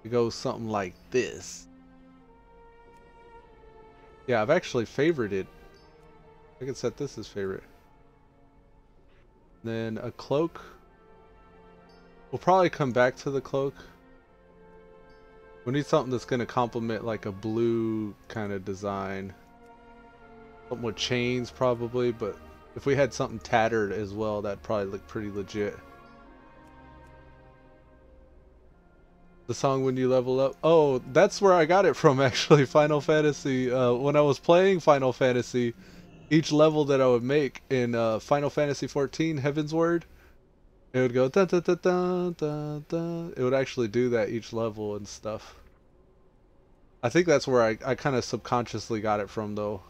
It goes something like this. Yeah, I've actually favorited. I can set this as favorite. Then a cloak. We'll probably come back to the cloak. We need something that's going to complement like a blue kind of design. Something with chains probably, but if we had something tattered as well, that'd probably look pretty legit. The song When You Level Up. Oh, that's where I got it from actually. Final Fantasy. When I was playing Final Fantasy, each level that I would make in Final Fantasy 14 Heaven's Word, it would go da da da da da da. It would actually do that each level and stuff. I think that's where I kind of subconsciously got it from though.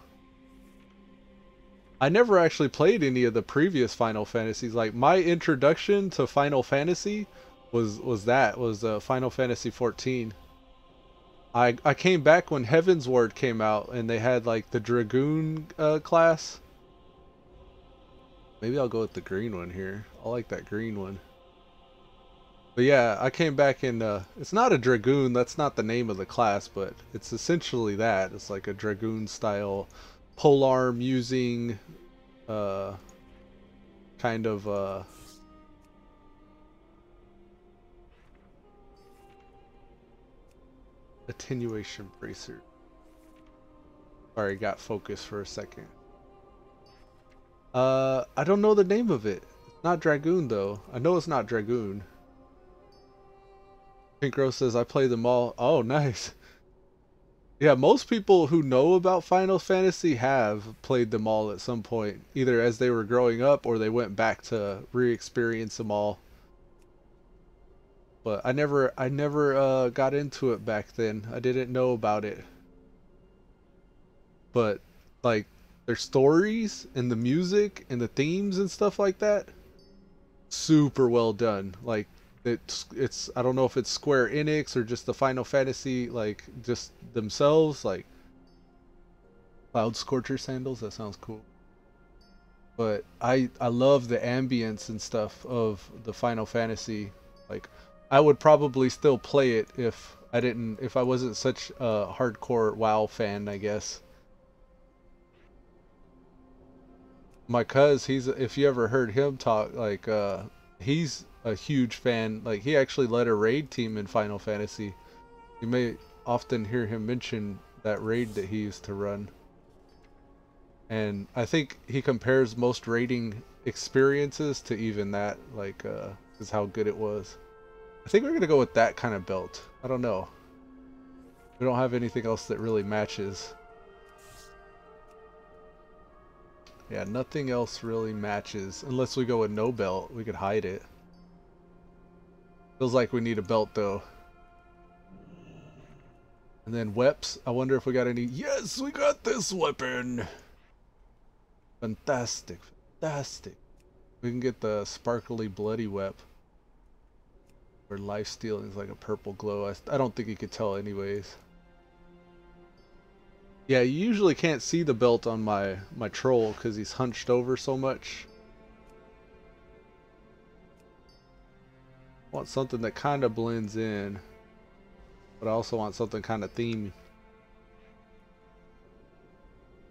I never actually played any of the previous Final Fantasies. Like my introduction to Final Fantasy was Final Fantasy 14. I came back when Heaven's Word came out and they had like the Dragoon class. Maybe I'll go with the green one here. I like that green one. But yeah, I came back in it's not a Dragoon, that's not the name of the class, but it's essentially that. It's like a Dragoon style polearm using kind of attenuation bracer. Sorry, got focused for a second. I don't know the name of it. It's not Dragoon though. I know it's not Dragoon. Pink Rose says I play them all. Oh, nice. Yeah, most people who know about Final Fantasy have played them all at some point, either as they were growing up or they went back to re-experience them all. But I never got into it back then. I didn't know about it. But like their stories and the music and the themes and stuff like that, super well done. Like it's I don't know if it's Square Enix or just the Final Fantasy, like just themselves, like Cloud Scorcher sandals, that sounds cool. But I love the ambience and stuff of the Final Fantasy. Like I would probably still play it if I wasn't such a hardcore WoW fan, I guess. My cuz, if you ever heard him talk, like he's a huge fan. Like he actually led a raid team in Final Fantasy. You may often hear him mention that raid that he used to run. And I think he compares most raiding experiences to even that, like is how good it was. I think we're gonna go with that kind of belt. I don't know. We don't have anything else that really matches. Yeah, nothing else really matches unless we go with no belt. We could hide it. Feels like we need a belt though. And then weps. I wonder if we got any. Yes, we got this weapon. Fantastic, fantastic. We can get the sparkly bloody wep. Or life stealing is like a purple glow. I don't think you could tell anyways. Yeah, you usually can't see the belt on my troll because he's hunched over so much. I want something that kind of blends in, but I also want something kind of themey.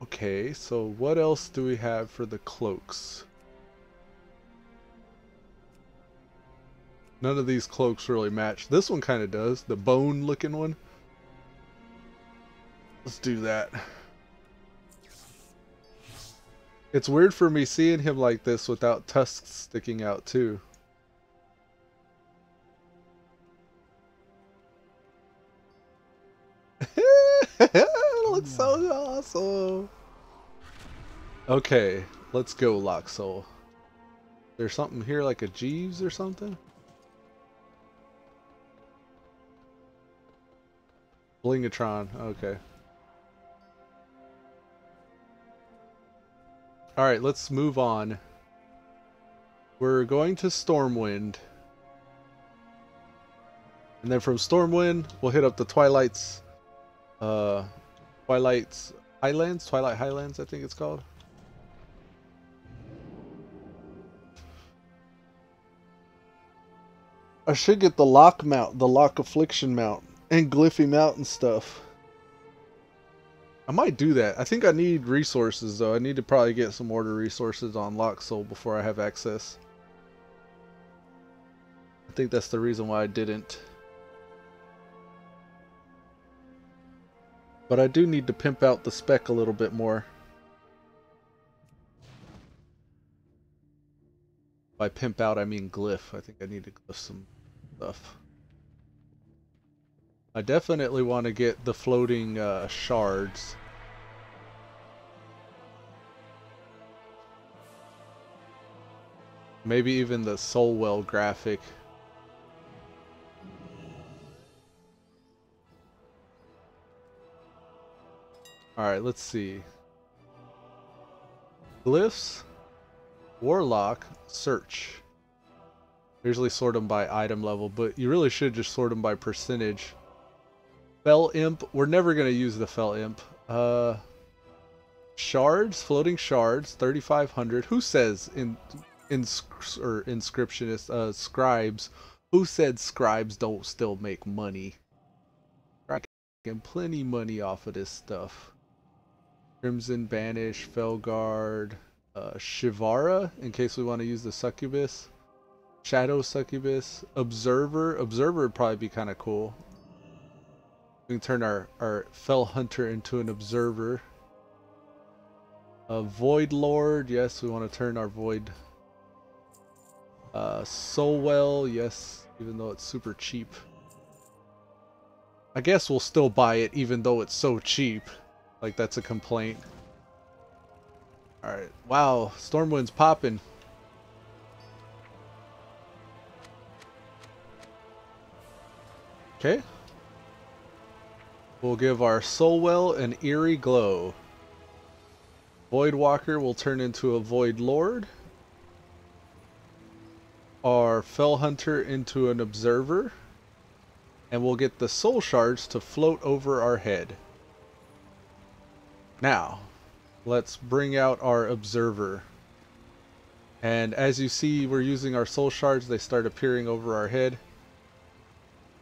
Okay, so what else do we have for the cloaks? None of these cloaks really match. This one kind of does. The bone looking one. Let's do that. It's weird for me seeing him like this without tusks sticking out too. It looks so awesome. Okay, let's go, Locksoul. There's something here like a Jeeves or something? Blingatron, okay. Alright, let's move on. We're going to Stormwind. And then from Stormwind, we'll hit up the Twilight Highlands, I think it's called. I should get the Lock mount, the Lock Affliction mount, and Glyphy mount and stuff. I might do that. I think I need resources though. I need to probably get some order resources on Locksoul before I have access. I think that's the reason why I didn't. But I do need to pimp out the spec a little bit more. By pimp out, I mean glyph. I think I need to glyph some stuff. I definitely want to get the floating shards. Maybe even the Soulwell graphic. Alright, let's see. Glyphs, Warlock, Search. Usually sort them by item level, but you really should just sort them by percentage. Fell Imp, we're never going to use the Fell Imp. Shards, floating shards, 3,500. Who says inscriptionists, scribes? Who said scribes don't still make money? They're making plenty money off of this stuff. Crimson Banish, Felguard, Shivara, in case we want to use the Succubus. Shadow Succubus, Observer. Observer would probably be kind of cool. We can turn our Fell Hunter into an Observer. Void Lord, yes, we want to turn our Void. Soulwell, yes, even though it's super cheap. I guess we'll still buy it even though it's so cheap. Like, that's a complaint. Alright, wow, Stormwind's popping. Okay. We'll give our Soulwell an eerie glow. Voidwalker will turn into a Void Lord. Our Fell Hunter into an Observer. And we'll get the Soul Shards to float over our head. Now, let's bring out our Observer. And as you see, we're using our Soul Shards. They start appearing over our head.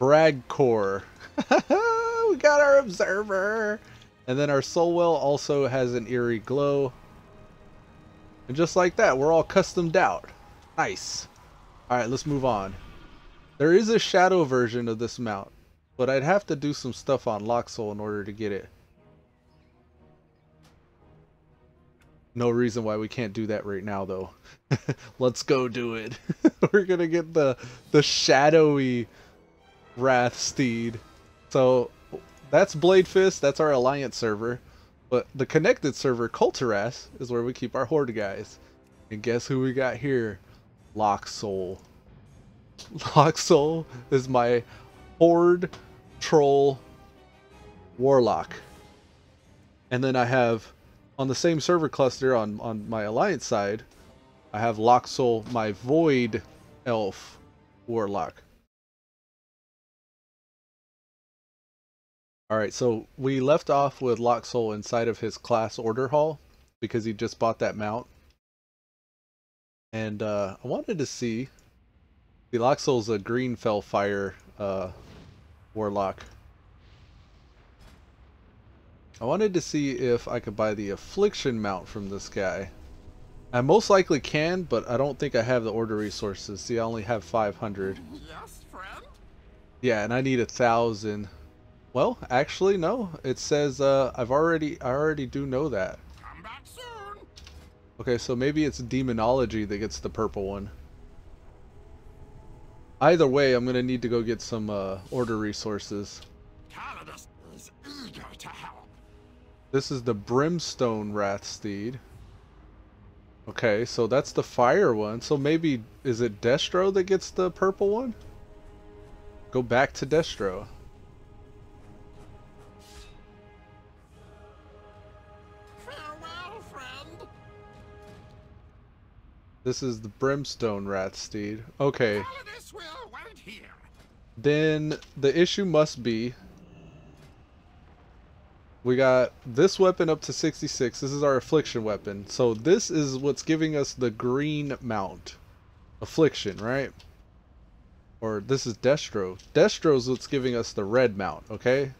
Bragcore. We got our Observer. And then our Soulwell also has an eerie glow. And just like that, we're all customed out. Nice. Alright, let's move on. There is a shadow version of this mount, but I'd have to do some stuff on Locksoul in order to get it. No reason why we can't do that right now, though. Let's go do it. We're gonna get the shadowy Wrath Steed. So that's Blade Fist. That's our Alliance server. But the connected server, Culturas, is where we keep our Horde guys. And guess who we got here? Locksoul. Locksoul is my Horde Troll Warlock. And then I have, on the same server cluster on my Alliance side, I have Locksoul, my Void Elf Warlock. Alright, so we left off with Locksoul inside of his class order hall because he just bought that mount. And I wanted to see, the Locksoul's a green Fellfire Warlock. I wanted to see if I could buy the Affliction mount from this guy. I most likely can, but I don't think I have the order resources. See, I only have 500. Yes, friend? Yeah, and I need 1,000. Well, actually, no. It says I already do know that. Come back soon. Okay, so maybe it's demonology that gets the purple one. Either way, I'm gonna need to go get some order resources. Calidus is eager to help. This is the Brimstone Wrathsteed. Okay, so that's the fire one. So maybe, is it Destro that gets the purple one? Go back to Destro. Farewell, friend. This is the Brimstone Wrathsteed. Okay, Calidus will wait here. then the issue must be we got this weapon up to 66. This is our affliction weapon. So this is what's giving us the green mount. Affliction, right? Or this is Destro. Destro's what's giving us the red mount, okay?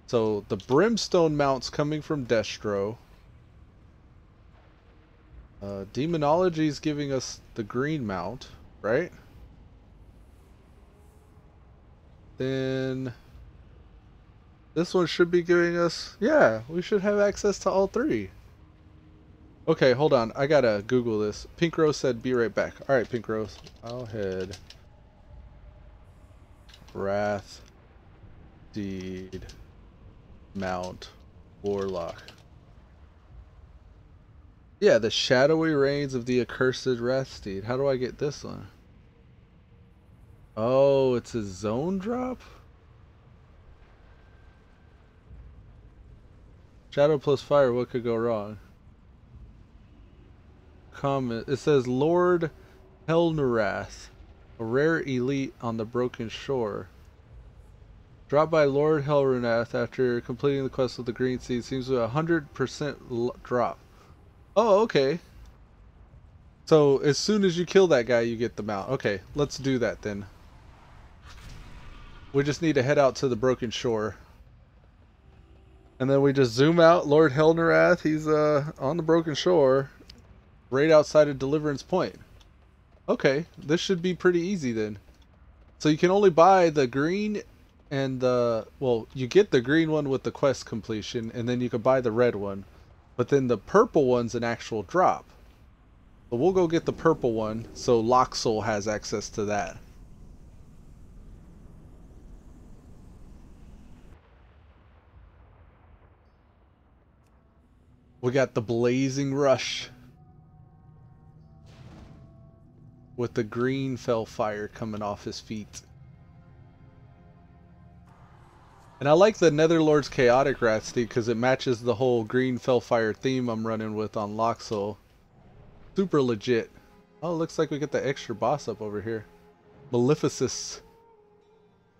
So the Brimstone mount's coming from Destro. Demonology is giving us the green mount, right? Then this one should be giving us, yeah, we should have access to all three. Okay, hold on. I gotta Google this. Pink Rose said be right back. Alright, Pink Rose. I'll head. Wrath. Deed. Mount. Warlock. Yeah, the shadowy reigns of the accursed Wrathsteed. How do I get this one? Oh, it's a zone drop? Shadow plus fire, what could go wrong? Comment. It says Lord Helnerath, a rare elite on the Broken Shore. Drop by Lord Helnerath after completing the quest with the green seed. Seems to be a 100% drop. Oh, okay. So as soon as you kill that guy, you get the mount. Okay, let's do that then. We just need to head out to the Broken Shore. And then we just zoom out. Lord Helnerath, he's on the Broken Shore. Right outside of Deliverance Point. Okay, this should be pretty easy then. So you can only buy the green and the... Well, you get the green one with the quest completion, and then you can buy the red one. But then the purple one's an actual drop. So we'll go get the purple one, so Locksoul has access to that. We got the Blazing Rush. With the green fell fire coming off his feet. And I like the Netherlord's Chaotic Wrathsteed because it matches the whole green fell fire theme I'm running with on Locksoul. Super legit. Oh, looks like we get the extra boss up over here. Maleficus.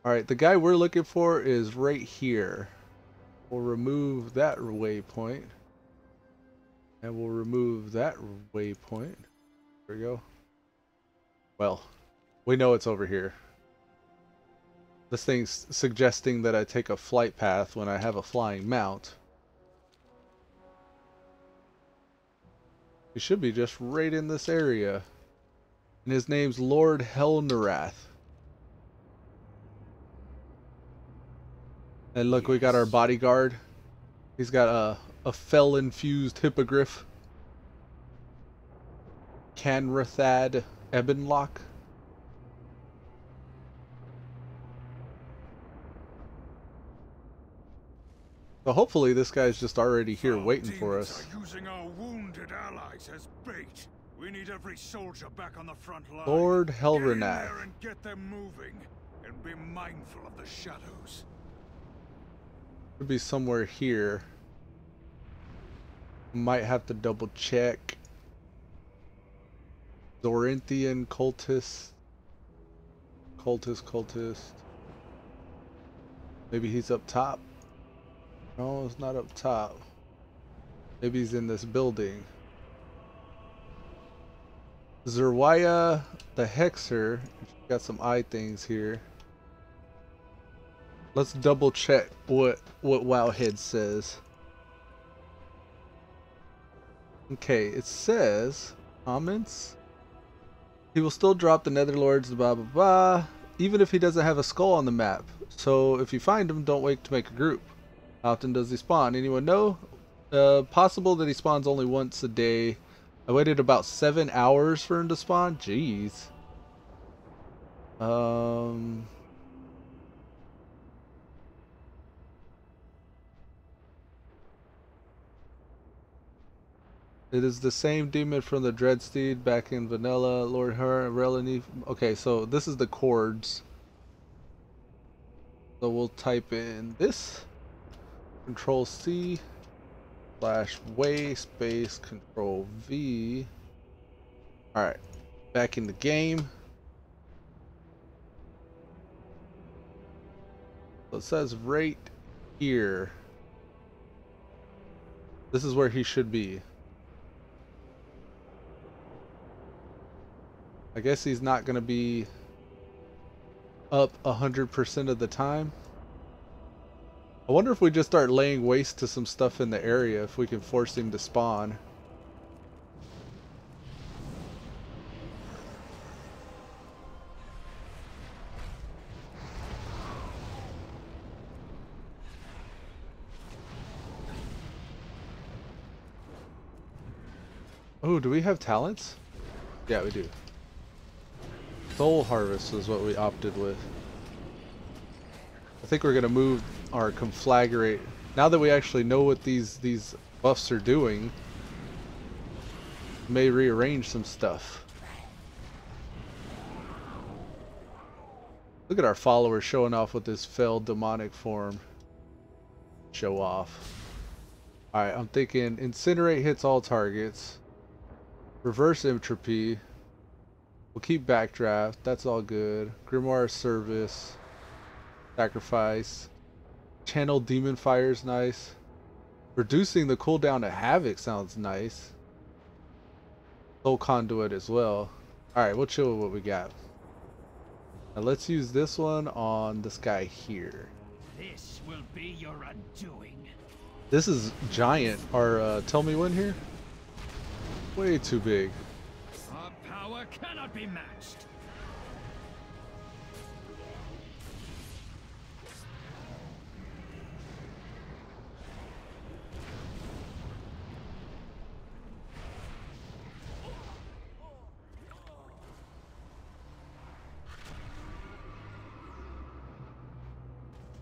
Alright, the guy we're looking for is right here. We'll remove that waypoint. And we'll remove that waypoint. There we go. Well, we know it's over here. This thing's suggesting that I take a flight path when I have a flying mount. He should be just right in this area. And his name's Lord Helnerath. And look, we got our bodyguard. He's got a fel-infused hippogriff. Canrathad Ebonlock. So hopefully this guy's just already here waiting for us. Are using our wounded allies as bait. We need every soldier back on the front line. Lord Get in Helrenath. there and get them moving, and be mindful of the shadows. Could be somewhere here. Might have to double check. Zorinthian cultist. Cultist. Maybe he's up top. No, it's not up top. Maybe he's in this building. Zerwaya the Hexer. Got some eye things here. Let's double check what Wowhead says. Okay, it says comments. He will still drop the Netherlords, blah blah blah, even if he doesn't have a skull on the map. So if you find him, don't wait to make a group. How often does he spawn? Anyone know? Possible that he spawns only once a day. I waited about 7 hours for him to spawn. Jeez. It is the same demon from the Dreadsteed back in Vanilla, Lord Her, Relany. Okay, so this is the chords. So we'll type in this. Control C / way space Control V. Alright, back in the game. So it says right here. This is where he should be. I guess he's not going to be up 100% of the time. I wonder if we just start laying waste to some stuff in the area, if we can force him to spawn. Oh, do we have talents? Yeah, we do. Soul Harvest is what we opted with. I think we're gonna move our conflagrate. Now that we actually know what these buffs are doing, may rearrange some stuff. Look at our followers showing off with this fell demonic form. Show off. Alright, I'm thinking Incinerate hits all targets. Reverse Entropy. We'll keep Backdraft. That's all good. Grimoire Service. Sacrifice. Channel Demon Fire is nice. Reducing the cooldown to Havoc sounds nice. Soul Conduit as well. Alright, we'll chill with what we got. Now let's use this one on this guy here. This will be your undoing. This is giant. Our tell me when here? Way too big. Our power cannot be matched.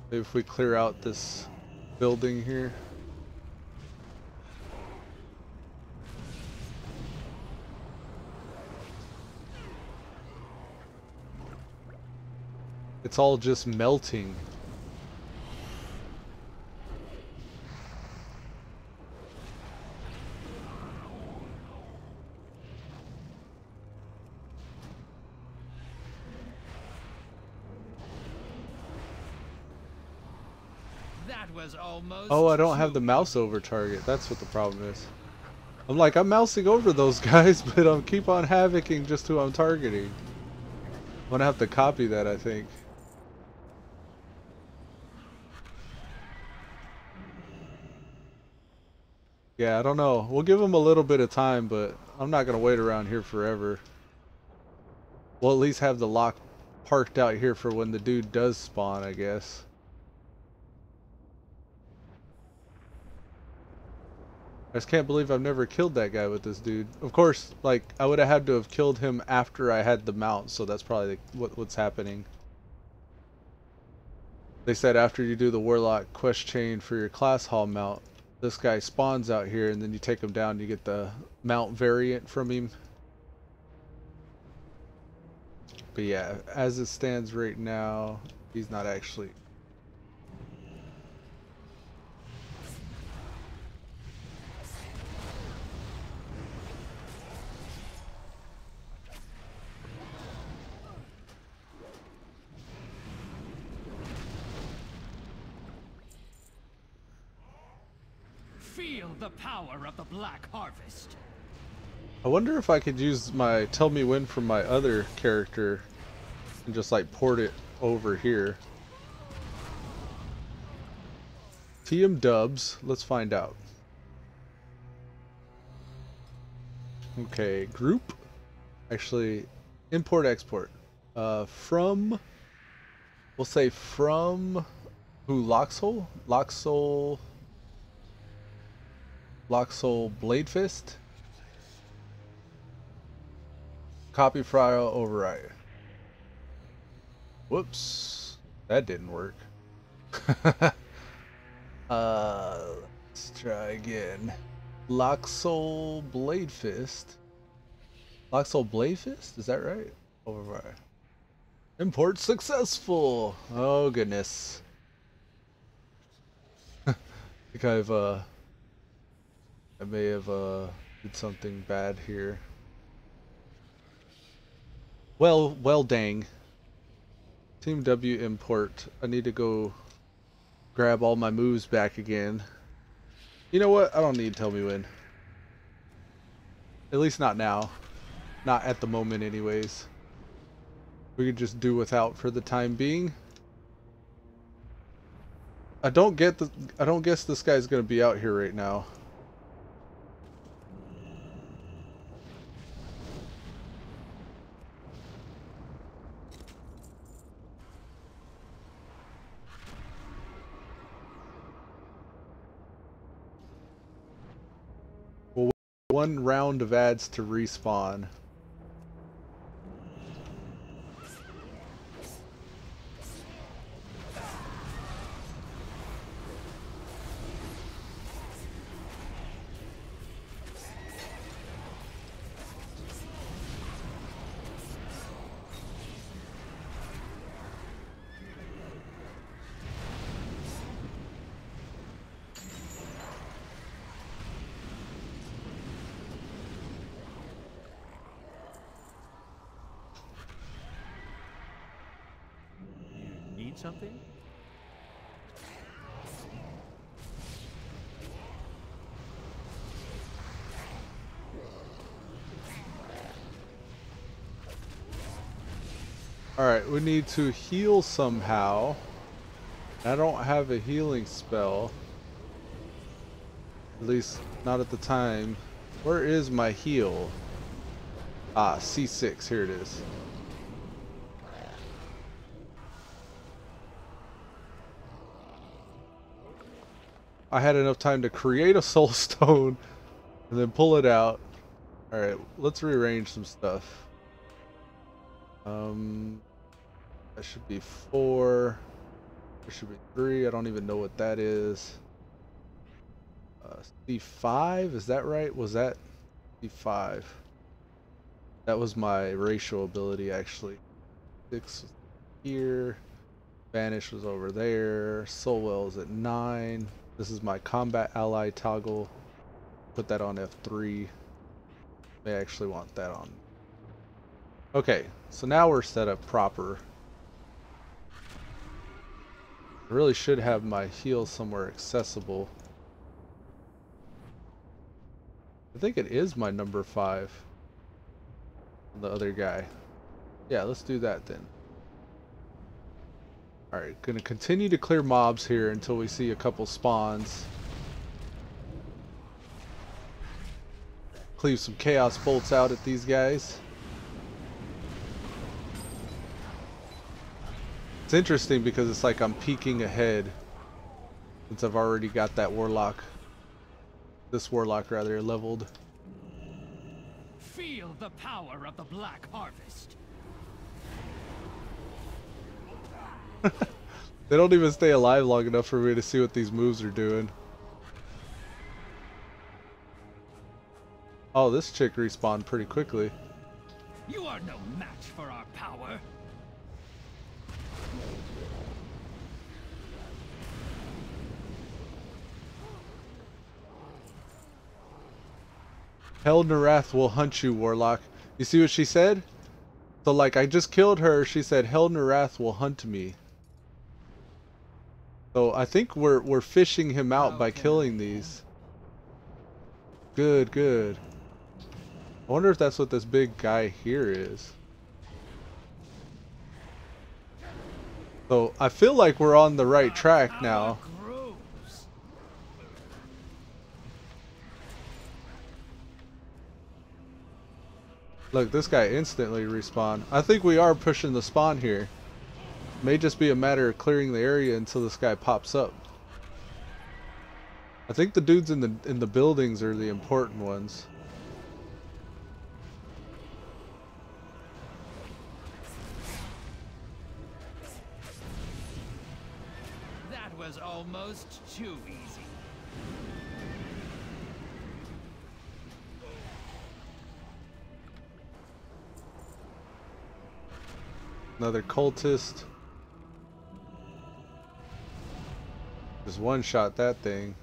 Maybe if we clear out this building here. It's all just melting. That was almost. Oh, I don't have the mouse over target. That's what the problem is. I'm like, I'm mousing over those guys, but I'm keep on havocing just who I'm targeting. I'm gonna have to copy that, I think. Yeah, I don't know. We'll give them a little bit of time, but I'm not going to wait around here forever. We'll at least have the lock parked out here for when the dude does spawn, I guess. I just can't believe I've never killed that guy with this dude. Of course, like, I would have had to have killed him after I had the mount, so that's probably what's happening. They said after you do the Warlock quest chain for your class hall mount, this guy spawns out here, and then you take him down, you get the mount variant from him. But yeah, as it stands right now, he's not actually. Feel the power of the Black Harvest. I wonder if I could use my tell me when from my other character and just like port it over here. TM dubs, let's find out. Okay, group. Actually, import export. From. We'll say from. Who? Locksoul? Locksoul. Locksoul Blade Fist. Copy file override. Whoops. That didn't work. Let's try again. Locksoul Blade Fist. Locksoul Blade Fist? Is that right? Override. Import successful! Oh goodness. I think I may have did something bad here. Well dang. Team W import. I need to go grab all my moves back again. You know what? I don't need to tell me when. At least not now. Not at the moment anyways. We could just do without for the time being. I don't guess this guy's gonna be out here right now. We'll wait 1 round of ads to respawn. Need something? Alright, we need to heal somehow. I don't have a healing spell. At least not at the time. Where is my heal? Ah, C6, here it is. I had enough time to create a soul stone and then pull it out. Alright, let's rearrange some stuff. That should be 4. There should be 3. I don't even know what that is. C5, is that right? Was that C5? That was my racial ability actually. 6 was here. Vanish was over there. Soulwell is at 9. This is my combat ally toggle. Put that on F3. They actually want that on. Okay, so now we're set up proper. I really should have my heal somewhere accessible. I think it is my number 5. The other guy. Yeah, let's do that then. Alright, gonna continue to clear mobs here until we see a couple spawns. Cleave some chaos bolts out at these guys. It's interesting because it's like I'm peeking ahead since I've already got that warlock. This warlock rather leveled. Feel the power of the Black Harvest. They don't even stay alive long enough for me to see what these moves are doing. Oh, this chick respawned pretty quickly. You are no match for our power. Hell Narath will hunt you, Warlock. You see what she said? So like I just killed her, she said Hell Narath will hunt me. So I think we're fishing him out by killing these. Good, good. I wonder if that's what this big guy here is. So I feel like we're on the right track now. Look, this guy instantly respawned. I think we are pushing the spawn here. May just be a matter of clearing the area until this guy pops up. I think the dudes in the buildings are the important ones. That was almost too easy. Another cultist. Just one shot that thing.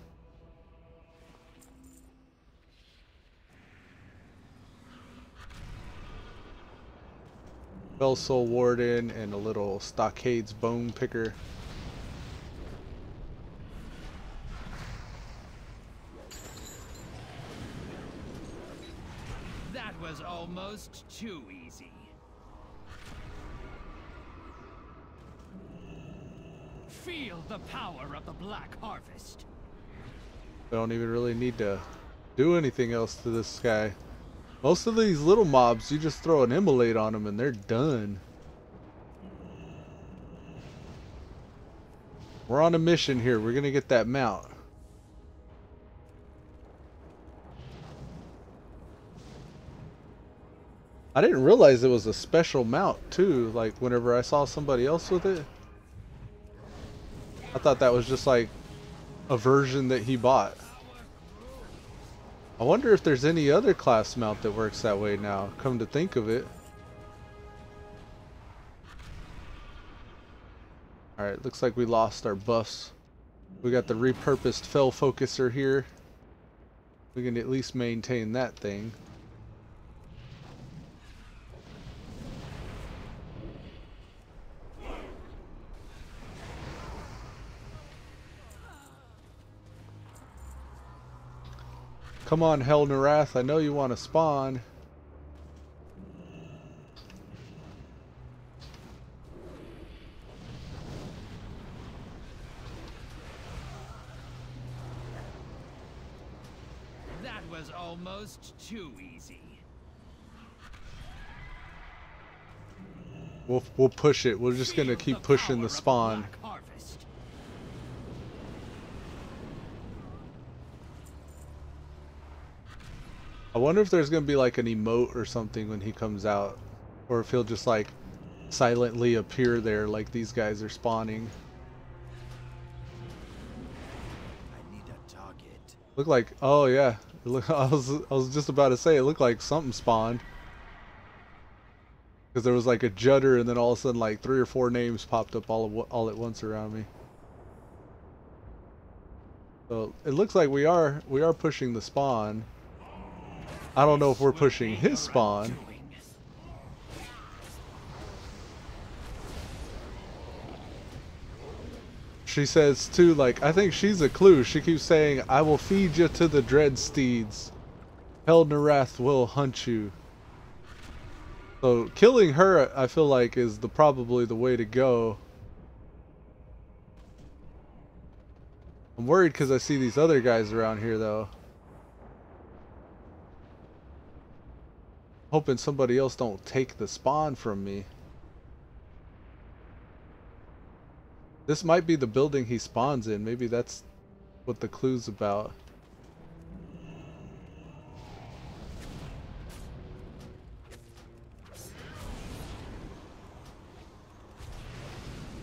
Soul Warden and a little Stockades Bone Picker. That was almost too easy. Feel the power of the Black Harvest. I don't even really need to do anything else to this guy. Most of these little mobs, you just throw an immolate on them and they're done. We're on a mission here. We're gonna get that mount. I didn't realize it was a special mount too, like whenever I saw somebody else with it. I thought that was just like a version that he bought. I wonder if there's any other class mount that works that way now, come to think of it. Alright, looks like we lost our buffs. We got the repurposed Fell Focuser here. We can at least maintain that thing. Come on, Hell Narath, I know you want to spawn. That was almost too easy. We'll push it. We're just gonna keep pushing the spawn. I wonder if there's gonna be like an emote or something when he comes out, or if he'll just like silently appear there like these guys are spawning. I need a target. Look like, oh yeah, I was just about to say it looked like something spawned, because there was like a judder and then all of a sudden like 3 or 4 names popped up all at once around me. So it looks like we are pushing the spawn. I don't know if we're pushing his spawn. She says too, like, I think she's a clue. She keeps saying, I will feed you to the dread steeds. Hell Narath will hunt you. So killing her, I feel like, is probably the way to go. I'm worried because I see these other guys around here though. Hoping somebody else don't take the spawn from me. This might be the building he spawns in. Maybe that's what the clue's about.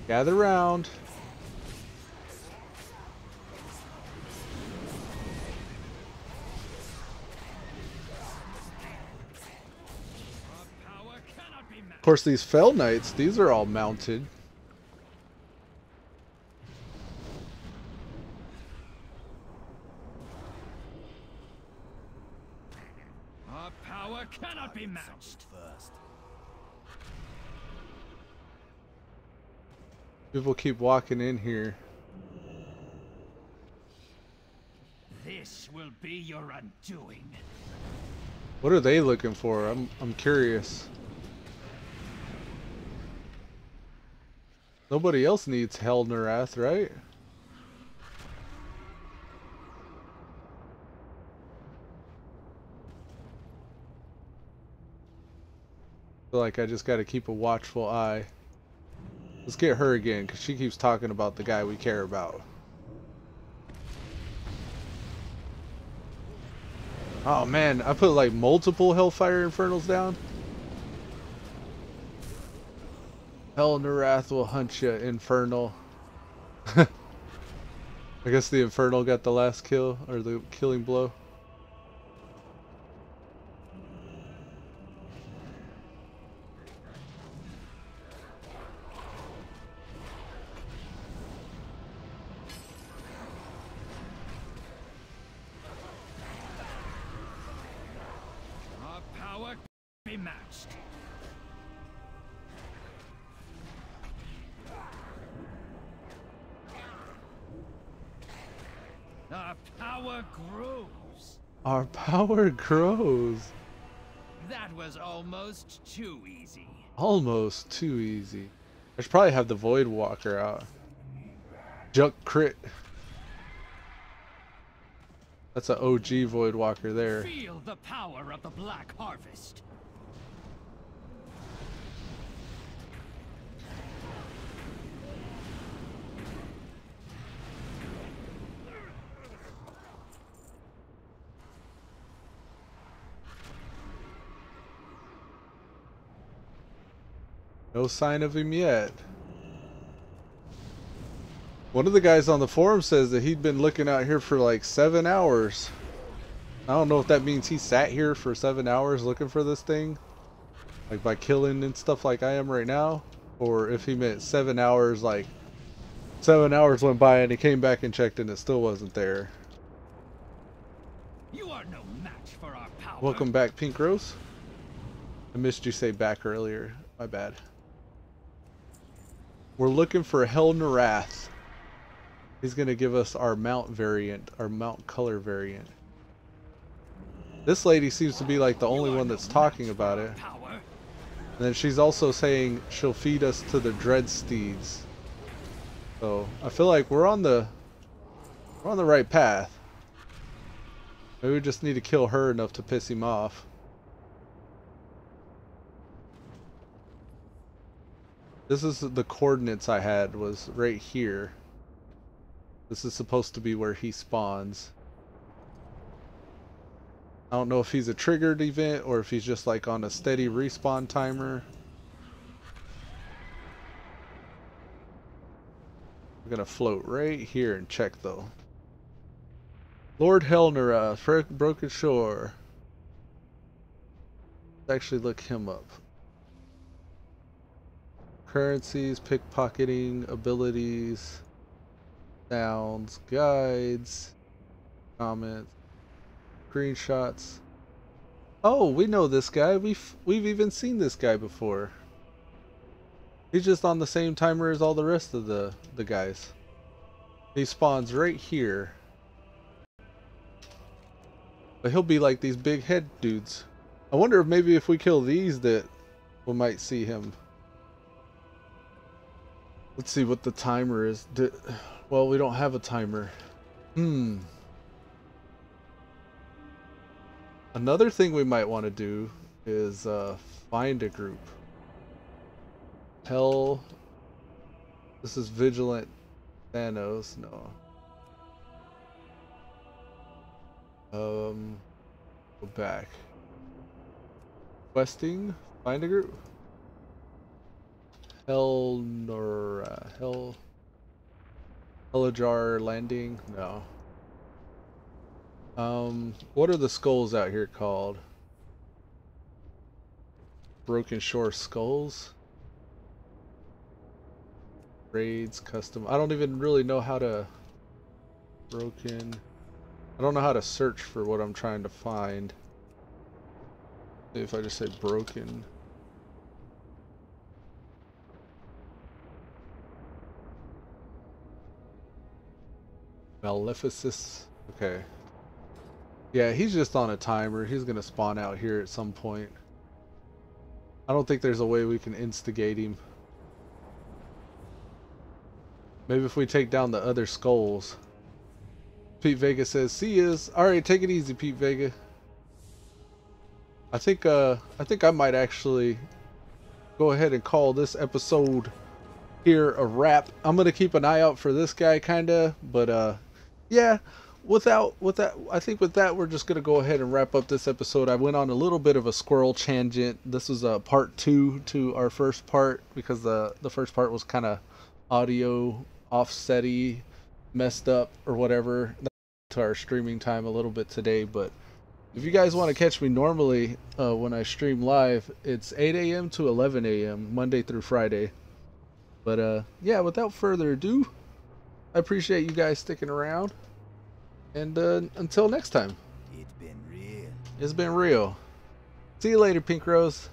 Gather round. Of course, these Fell Knights, these are all mounted. Our power cannot be matched. People keep walking in here. This will be your undoing. What are they looking for? I'm curious. Nobody else needs Hell Narath, right? feel like I just gotta keep a watchful eye. Let's get her again, because she keeps talking about the guy we care about. Oh man, I put like multiple Hellfire Infernals down. Hell and the Wrath will hunt ya, Infernal. I guess the Infernal got the last kill, or the killing blow. Our power can be matched. Our power grows. Our power grows. That was almost too easy. Almost too easy. I should probably have the Void Walker out. Junk crit. That's an OG Void Walker there. Feel the power of the Black Harvest. No sign of him yet. One of the guys on the forum says that he'd been looking out here for like 7 hours. I don't know if that means he sat here for 7 hours looking for this thing, like by killing and stuff like I am right now, or if he meant 7 hours, like 7 hours went by and he came back and checked and it still wasn't there. You are no match for our power. Welcome back, Pink Rose. I missed you say back earlier. My bad. We're looking for Hell and the Wrath. He's going to give us our mount variant, our mount color variant. This lady seems to be like the only one that's talking about it. And then she's also saying she'll feed us to the Dread Steeds. So I feel like we're on the right path. Maybe we just need to kill her enough to piss him off. This is the coordinates I had, was right here. This is supposed to be where he spawns. I don't know if he's a triggered event or if he's just like on a steady respawn timer. We're gonna float right here and check though. Lord Helnera, Broken Shore. Let's actually look him up. Currencies, pickpocketing, abilities, sounds, guides, comments, screenshots. Oh, we know this guy. We've even seen this guy before. He's just on the same timer as all the rest of the guys. He spawns right here. But he'll be like these big head dudes. I wonder if maybe if we kill these that we might see him. Let's see what the timer is. Well, we don't have a timer. Another thing we might want to do is find a group. Hell. This is Vigilant Thanos. No. Go back. Questing. Find a group. Helajar Landing? No. What are the skulls out here called? Broken Shore Skulls? Raids, custom. I don't even really know how to... Broken... I don't know how to search for what I'm trying to find. If I just say broken... Maleficus. Okay. Yeah, he's just on a timer. He's gonna spawn out here at some point. I don't think there's a way we can instigate him. Maybe if we take down the other skulls. Pete Vega says, "See yas." Alright, take it easy, Pete Vega. I think I might actually go ahead and call this episode here a wrap. I'm gonna keep an eye out for this guy, kinda, but yeah. With that, I think with that, we're just gonna go ahead and wrap up this episode. I went on a little bit of a squirrel tangent. This is a part 2 to our first part, because the first part was kind of audio offsetty, messed up or whatever, to our streaming time a little bit today. But if you guys want to catch me normally when I stream live, it's 8 a.m. to 11 a.m. Monday through Friday. But yeah, without further ado, I appreciate you guys sticking around. And until next time. It's been real. It's been real. See you later, Pink Rose.